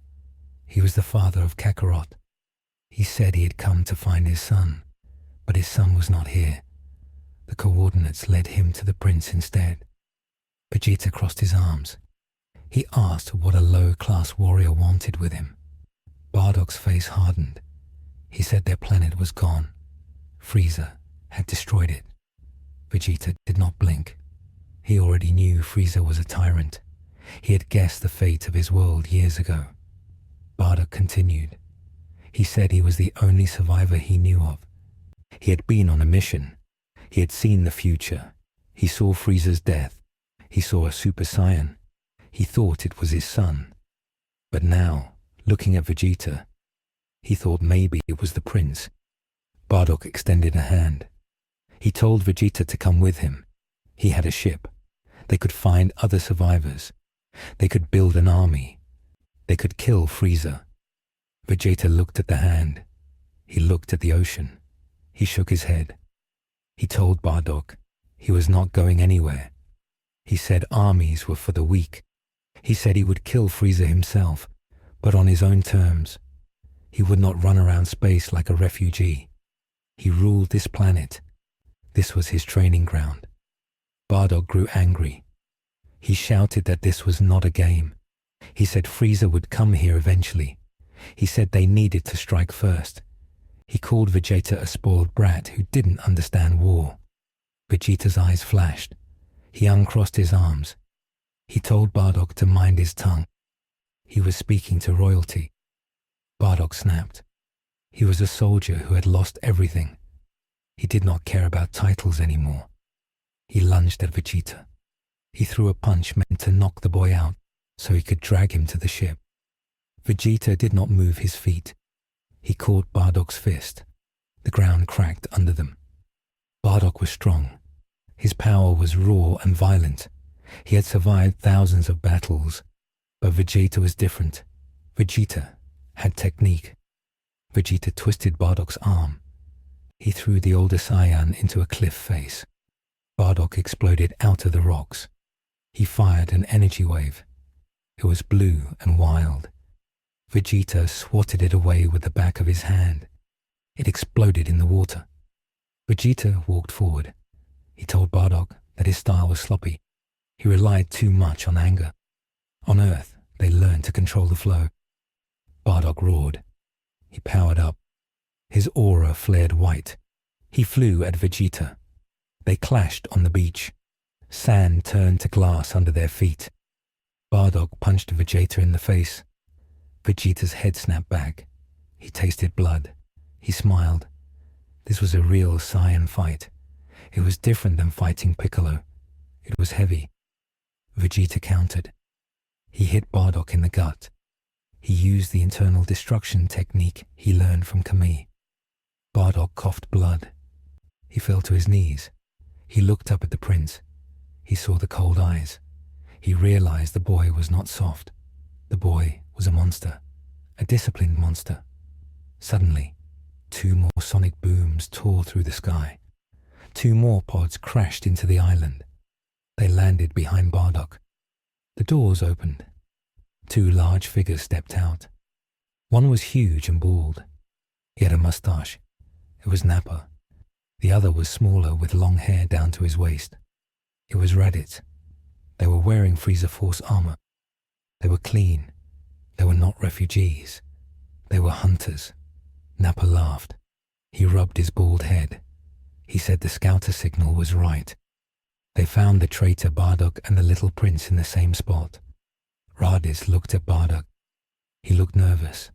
He was the father of Kakarot. He said he had come to find his son, but his son was not here. The coordinates led him to the prince instead. Vegeta crossed his arms. He asked what a low-class warrior wanted with him. Bardock's face hardened. He said their planet was gone. Frieza had destroyed it. Vegeta did not blink. He already knew Frieza was a tyrant. He had guessed the fate of his world years ago. Bardock continued. He said he was the only survivor he knew of. He had been on a mission. He had seen the future. He saw Frieza's death. He saw a Super Saiyan. He thought it was his son. But now, looking at Vegeta, he thought maybe it was the prince. Bardock extended a hand. He told Vegeta to come with him. He had a ship. They could find other survivors. They could build an army. They could kill Frieza. Vegeta looked at the hand. He looked at the ocean. He shook his head. He told Bardock he was not going anywhere. He said armies were for the weak. He said he would kill Frieza himself, but on his own terms. He would not run around space like a refugee. He ruled this planet. This was his training ground. Bardock grew angry. He shouted that this was not a game. He said Frieza would come here eventually. He said they needed to strike first. He called Vegeta a spoiled brat who didn't understand war. Vegeta's eyes flashed. He uncrossed his arms. He told Bardock to mind his tongue. He was speaking to royalty. Bardock snapped. He was a soldier who had lost everything. He did not care about titles anymore. He lunged at Vegeta. He threw a punch meant to knock the boy out so he could drag him to the ship. Vegeta did not move his feet. He caught Bardock's fist. The ground cracked under them. Bardock was strong. His power was raw and violent. He had survived thousands of battles. But Vegeta was different. Vegeta had technique. Vegeta twisted Bardock's arm. He threw the older Saiyan into a cliff face. Bardock exploded out of the rocks. He fired an energy wave. It was blue and wild. Vegeta swatted it away with the back of his hand. It exploded in the water. Vegeta walked forward. He told Bardock that his style was sloppy. He relied too much on anger. On Earth, they learned to control the flow. Bardock roared. He powered up. His aura flared white. He flew at Vegeta. They clashed on the beach. Sand turned to glass under their feet. Bardock punched Vegeta in the face. Vegeta's head snapped back. He tasted blood. He smiled. This was a real Saiyan fight. It was different than fighting Piccolo. It was heavy. Vegeta countered. He hit Bardock in the gut. He used the internal destruction technique he learned from Kami. Bardock coughed blood. He fell to his knees. He looked up at the prince. He saw the cold eyes. He realized the boy was not soft. The boy was a monster, a disciplined monster. Suddenly, 2 more sonic booms tore through the sky. 2 more pods crashed into the island. They landed behind Bardock. The doors opened. 2 large figures stepped out. One was huge and bald. He had a mustache. It was Nappa. The other was smaller with long hair down to his waist. It was Raditz. They were wearing Frieza Force armor. They were clean. They were not refugees. They were hunters. Nappa laughed. He rubbed his bald head. He said the scouter signal was right. They found the traitor Bardock and the little prince in the same spot. Raditz looked at Bardock. He looked nervous.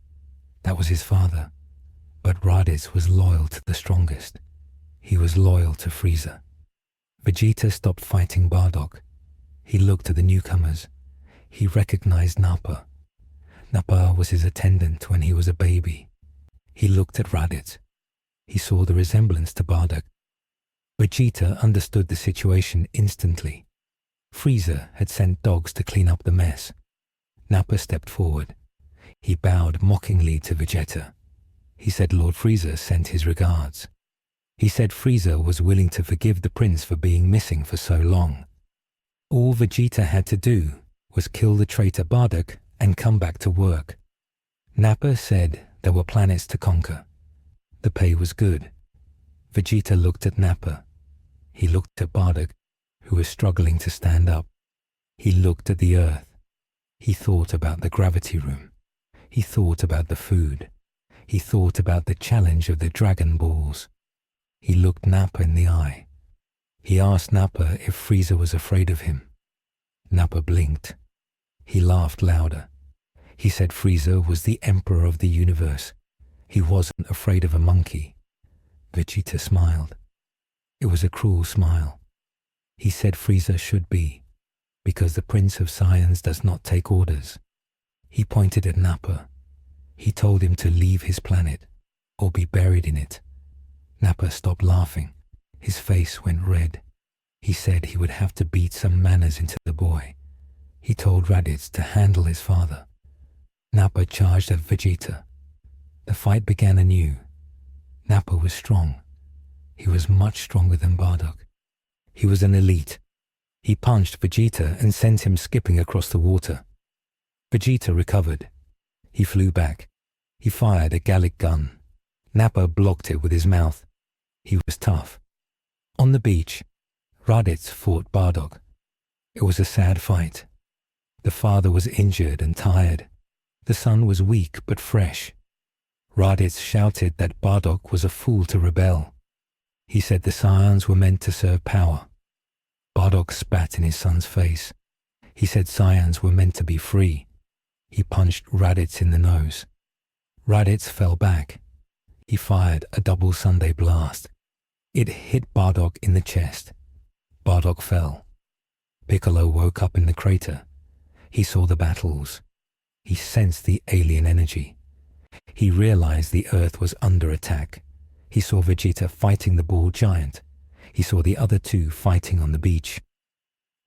That was his father. But Raditz was loyal to the strongest. He was loyal to Frieza. Vegeta stopped fighting Bardock. He looked at the newcomers. He recognized Nappa. Nappa was his attendant when he was a baby. He looked at Raditz. He saw the resemblance to Bardock. Vegeta understood the situation instantly. Frieza had sent dogs to clean up the mess. Nappa stepped forward. He bowed mockingly to Vegeta. He said Lord Frieza sent his regards. He said Frieza was willing to forgive the prince for being missing for so long. All Vegeta had to do was kill the traitor Bardock and come back to work. Nappa said there were planets to conquer. The pay was good. Vegeta looked at Nappa. He looked at Bardock, who was struggling to stand up. He looked at the earth. He thought about the gravity room. He thought about the food. He thought about the challenge of the Dragon Balls. He looked Nappa in the eye. He asked Nappa if Frieza was afraid of him. Nappa blinked. He laughed louder. He said Frieza was the emperor of the universe. He wasn't afraid of a monkey. Vegeta smiled. It was a cruel smile. He said Frieza should be, because the Prince of Saiyans does not take orders. He pointed at Nappa. He told him to leave his planet, or be buried in it. Nappa stopped laughing. His face went red. He said he would have to beat some manners into the boy. He told Raditz to handle his father. Nappa charged at Vegeta. The fight began anew. Nappa was strong. He was much stronger than Bardock. He was an elite. He punched Vegeta and sent him skipping across the water. Vegeta recovered. He flew back. He fired a Gallic gun. Nappa blocked it with his mouth. He was tough. On the beach, Raditz fought Bardock. It was a sad fight. The father was injured and tired. The son was weak but fresh. Raditz shouted that Bardock was a fool to rebel. He said the Saiyans were meant to serve power. Bardock spat in his son's face. He said Saiyans were meant to be free. He punched Raditz in the nose. Raditz fell back. He fired a double Sunday blast. It hit Bardock in the chest. Bardock fell. Piccolo woke up in the crater. He saw the battles. He sensed the alien energy. He realized the Earth was under attack. He saw Vegeta fighting the ball giant. He saw the other two fighting on the beach.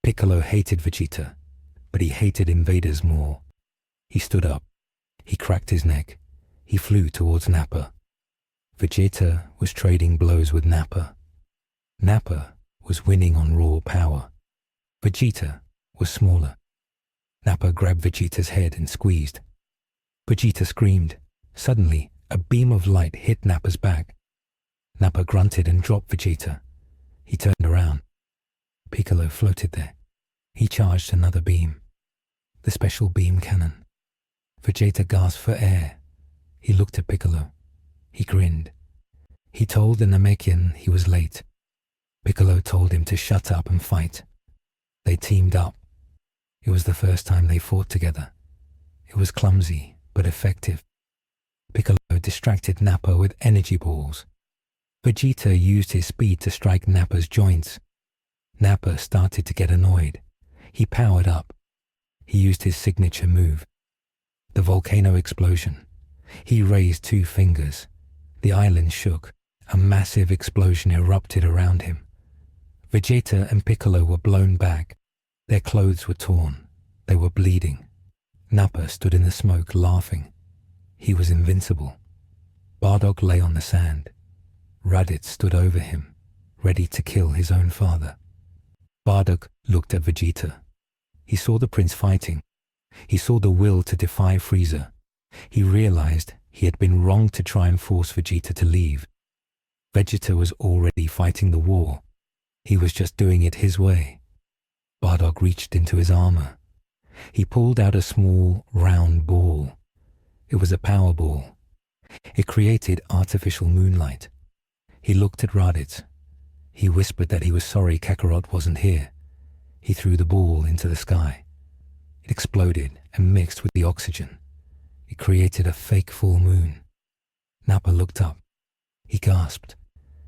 Piccolo hated Vegeta, but he hated invaders more. He stood up. He cracked his neck. He flew towards Nappa. Vegeta was trading blows with Nappa. Nappa was winning on raw power. Vegeta was smaller. Nappa grabbed Vegeta's head and squeezed. Vegeta screamed. Suddenly, a beam of light hit Nappa's back. Nappa grunted and dropped Vegeta. He turned around. Piccolo floated there. He charged another beam. The special beam cannon. Vegeta gasped for air. He looked at Piccolo. He grinned. He told the Namekian he was late. Piccolo told him to shut up and fight. They teamed up. It was the first time they fought together. It was clumsy, but effective. Piccolo distracted Nappa with energy balls. Vegeta used his speed to strike Nappa's joints. Nappa started to get annoyed. He powered up. He used his signature move. The volcano explosion. He raised 2 fingers. The island shook. A massive explosion erupted around him. Vegeta and Piccolo were blown back. Their clothes were torn. They were bleeding. Nappa stood in the smoke, laughing. He was invincible. Bardock lay on the sand. Raditz stood over him, ready to kill his own father. Bardock looked at Vegeta. He saw the prince fighting. He saw the will to defy Frieza. He realized he had been wrong to try and force Vegeta to leave. Vegeta was already fighting the war. He was just doing it his way. Bardock reached into his armor. He pulled out a small, round ball. It was a power ball. It created artificial moonlight. He looked at Raditz. He whispered that he was sorry Kakarot wasn't here. He threw the ball into the sky. It exploded and mixed with the oxygen. It created a fake full moon. Nappa looked up. He gasped.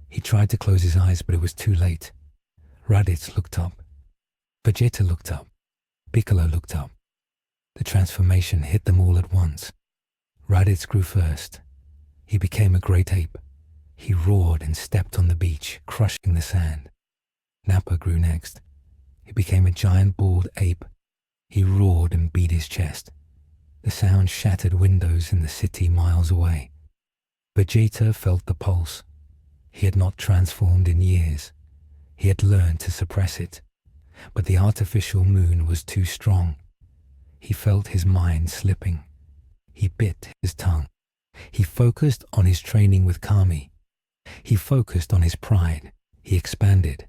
He tried to close his eyes, but it was too late. Raditz looked up. Vegeta looked up. Piccolo looked up. The transformation hit them all at once. Raditz grew first. He became a great ape. He roared and stepped on the beach, crushing the sand. Nappa grew next. He became a giant bald ape. He roared and beat his chest. The sound shattered windows in the city miles away. Vegeta felt the pulse. He had not transformed in years. He had learned to suppress it, but the artificial moon was too strong. He felt his mind slipping. He bit his tongue. He focused on his training with Kami. He focused on his pride. He expanded.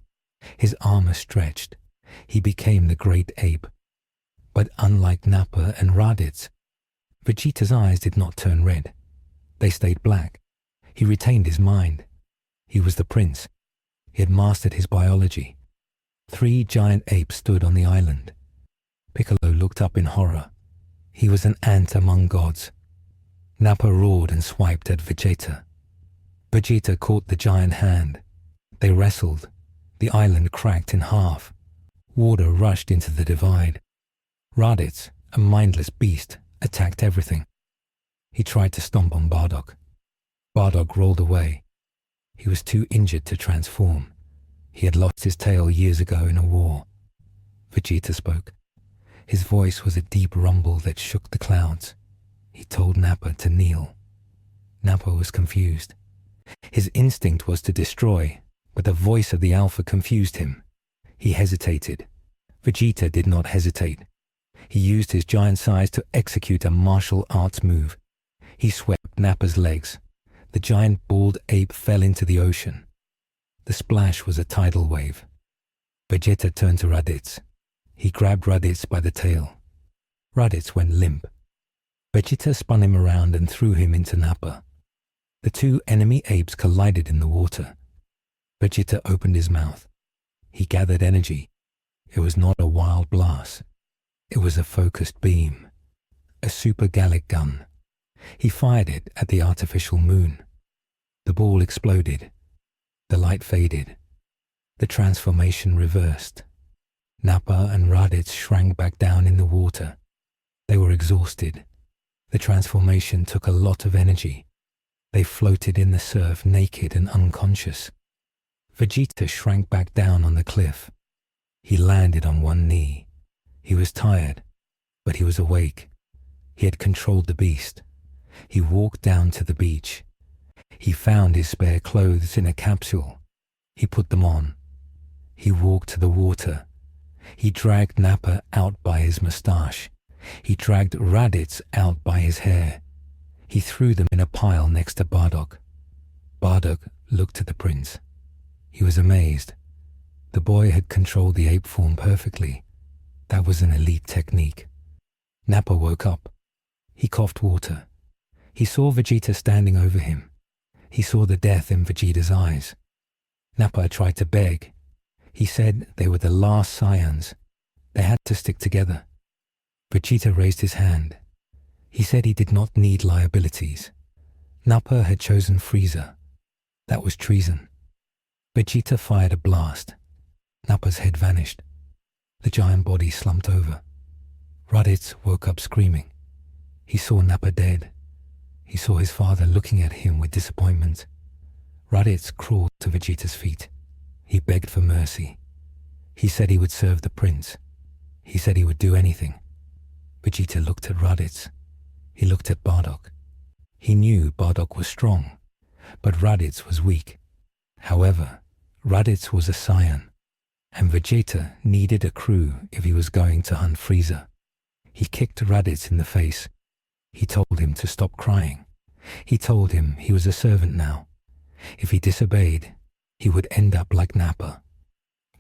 His armor stretched. He became the great ape. But unlike Nappa and Raditz, Vegeta's eyes did not turn red. They stayed black. He retained his mind. He was the prince. He had mastered his biology. 3 giant apes stood on the island. Piccolo looked up in horror. He was an ant among gods. Nappa roared and swiped at Vegeta. Vegeta caught the giant hand. They wrestled. The island cracked in half. Water rushed into the divide. Raditz, a mindless beast, attacked everything. He tried to stomp on Bardock. Bardock rolled away. He was too injured to transform. He had lost his tail years ago in a war. Vegeta spoke. His voice was a deep rumble that shook the clouds. He told Nappa to kneel. Nappa was confused. His instinct was to destroy, but the voice of the Alpha confused him. He hesitated. Vegeta did not hesitate. He used his giant size to execute a martial arts move. He swept Nappa's legs. The giant bald ape fell into the ocean. The splash was a tidal wave. Vegeta turned to Raditz. He grabbed Raditz by the tail. Raditz went limp. Vegeta spun him around and threw him into Nappa. The 2 enemy apes collided in the water. Vegeta opened his mouth. He gathered energy. It was not a wild blast. It was a focused beam. A super Gallic gun. He fired it at the artificial moon. The ball exploded. The light faded. The transformation reversed. Nappa and Raditz shrank back down in the water. They were exhausted. The transformation took a lot of energy. They floated in the surf naked and unconscious. Vegeta shrank back down on the cliff. He landed on one knee. He was tired, but he was awake. He had controlled the beast. He walked down to the beach. He found his spare clothes in a capsule. He put them on. He walked to the water. He dragged Nappa out by his moustache. He dragged Raditz out by his hair. He threw them in a pile next to Bardock. Bardock looked at the prince. He was amazed. The boy had controlled the ape form perfectly. That was an elite technique. Nappa woke up. He coughed water. He saw Vegeta standing over him. He saw the death in Vegeta's eyes. Nappa tried to beg. He said they were the last Saiyans. They had to stick together. Vegeta raised his hand. He said he did not need liabilities. Nappa had chosen Frieza. That was treason. Vegeta fired a blast. Nappa's head vanished. The giant body slumped over. Raditz woke up screaming. He saw Nappa dead. He saw his father looking at him with disappointment. Raditz crawled to Vegeta's feet. He begged for mercy. He said he would serve the prince. He said he would do anything. Vegeta looked at Raditz. He looked at Bardock. He knew Bardock was strong, but Raditz was weak. However, Raditz was a Saiyan, and Vegeta needed a crew if he was going to hunt Frieza. He kicked Raditz in the face. He told him to stop crying. He told him he was a servant now. If he disobeyed, he would end up like Nappa.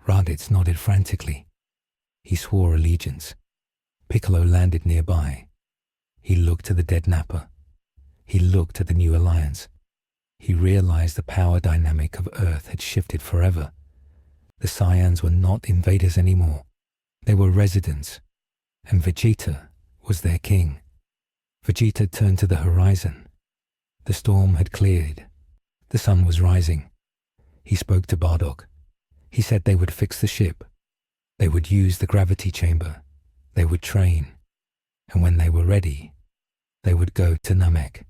Raditz nodded frantically. He swore allegiance. Piccolo landed nearby. He looked at the dead Nappa. He looked at the new alliance. He realized the power dynamic of Earth had shifted forever. The Saiyans were not invaders anymore. They were residents, and Vegeta was their king. Vegeta turned to the horizon. The storm had cleared. The sun was rising. He spoke to Bardock. He said they would fix the ship. They would use the gravity chamber. They would train. And when they were ready, they would go to Namek.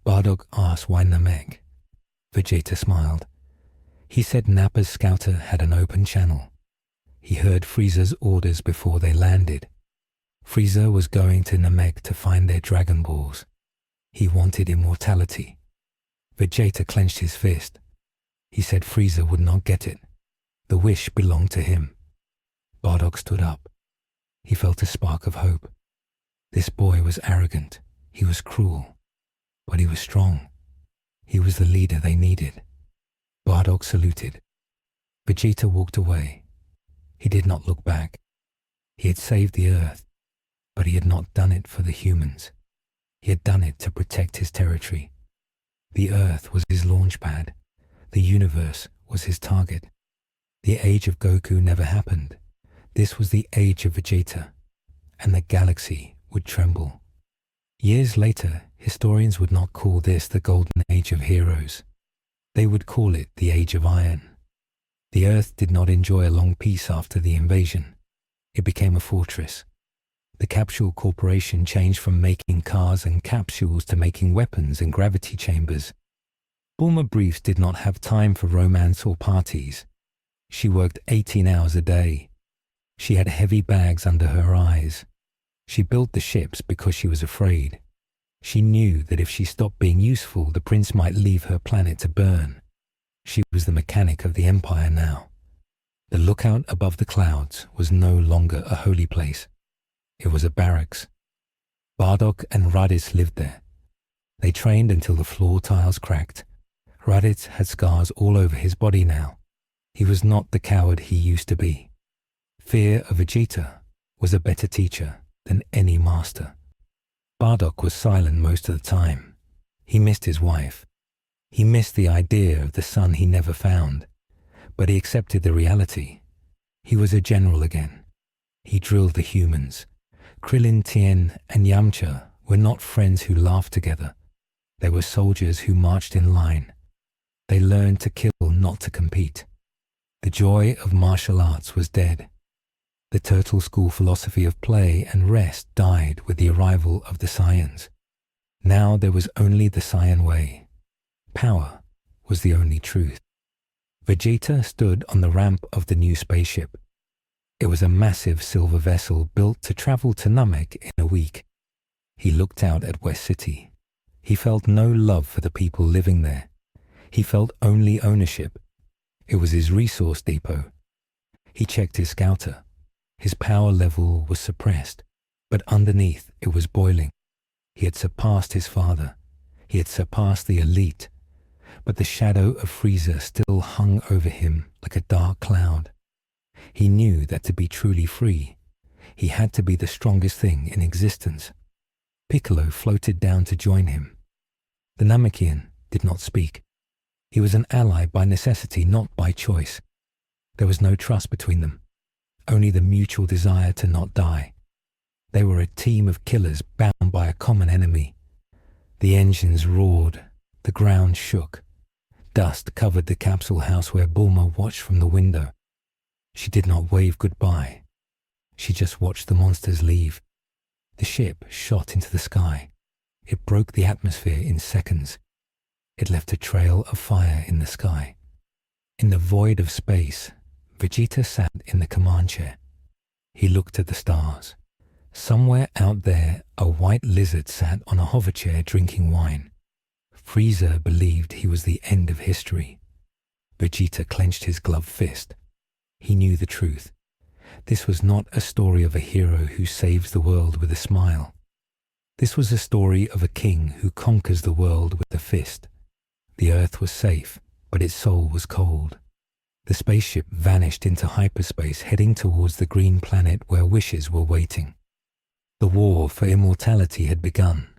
Bardock asked why Namek. Vegeta smiled. He said Nappa's scouter had an open channel. He heard Frieza's orders before they landed. Frieza was going to Namek to find their Dragon Balls. He wanted immortality. Vegeta clenched his fist. He said Frieza would not get it. The wish belonged to him. Bardock stood up. He felt a spark of hope. This boy was arrogant. He was cruel. But he was strong. He was the leader they needed. Bardock saluted. Vegeta walked away. He did not look back. He had saved the Earth, but he had not done it for the humans. He had done it to protect his territory. The Earth was his launch pad. The universe was his target. The age of Goku never happened. This was the age of Vegeta, and the galaxy would tremble. Years later, historians would not call this the Golden Age of Heroes. They would call it the Age of Iron. The Earth did not enjoy a long peace after the invasion. It became a fortress. The Capsule Corporation changed from making cars and capsules to making weapons and gravity chambers. Bulma Briefs did not have time for romance or parties. She worked 18 hours a day. She had heavy bags under her eyes. She built the ships because she was afraid. She knew that if she stopped being useful, the prince might leave her planet to burn. She was the mechanic of the Empire now. The lookout above the clouds was no longer a holy place. It was a barracks. Bardock and Raditz lived there. They trained until the floor tiles cracked. Raditz had scars all over his body now. He was not the coward he used to be. Fear of Vegeta was a better teacher than any master. Bardock was silent most of the time. He missed his wife. He missed the idea of the son he never found. But he accepted the reality. He was a general again. He drilled the humans. Krillin, Tien, and Yamcha were not friends who laughed together. They were soldiers who marched in line. They learned to kill, not to compete. The joy of martial arts was dead. The Turtle School philosophy of play and rest died with the arrival of the Saiyans. Now there was only the Saiyan way. Power was the only truth. Vegeta stood on the ramp of the new spaceship. It was a massive silver vessel built to travel to Namek in a week. He looked out at West City. He felt no love for the people living there. He felt only ownership. It was his resource depot. He checked his scouter. His power level was suppressed, but underneath it was boiling. He had surpassed his father. He had surpassed the elite. But the shadow of Frieza still hung over him like a dark cloud. He knew that to be truly free, he had to be the strongest thing in existence. Piccolo floated down to join him. The Namekian did not speak. He was an ally by necessity, not by choice. There was no trust between them, only the mutual desire to not die. They were a team of killers bound by a common enemy. The engines roared, the ground shook. Dust covered the capsule house where Bulma watched from the window. She did not wave goodbye. She just watched the monsters leave. The ship shot into the sky. It broke the atmosphere in seconds. It left a trail of fire in the sky. In the void of space, Vegeta sat in the command chair. He looked at the stars. Somewhere out there, a white lizard sat on a hover chair drinking wine. Frieza believed he was the end of history. Vegeta clenched his gloved fist. He knew the truth. This was not a story of a hero who saves the world with a smile. This was a story of a king who conquers the world with a fist. The Earth was safe, but its soul was cold. The spaceship vanished into hyperspace, heading towards the green planet where wishes were waiting. The war for immortality had begun.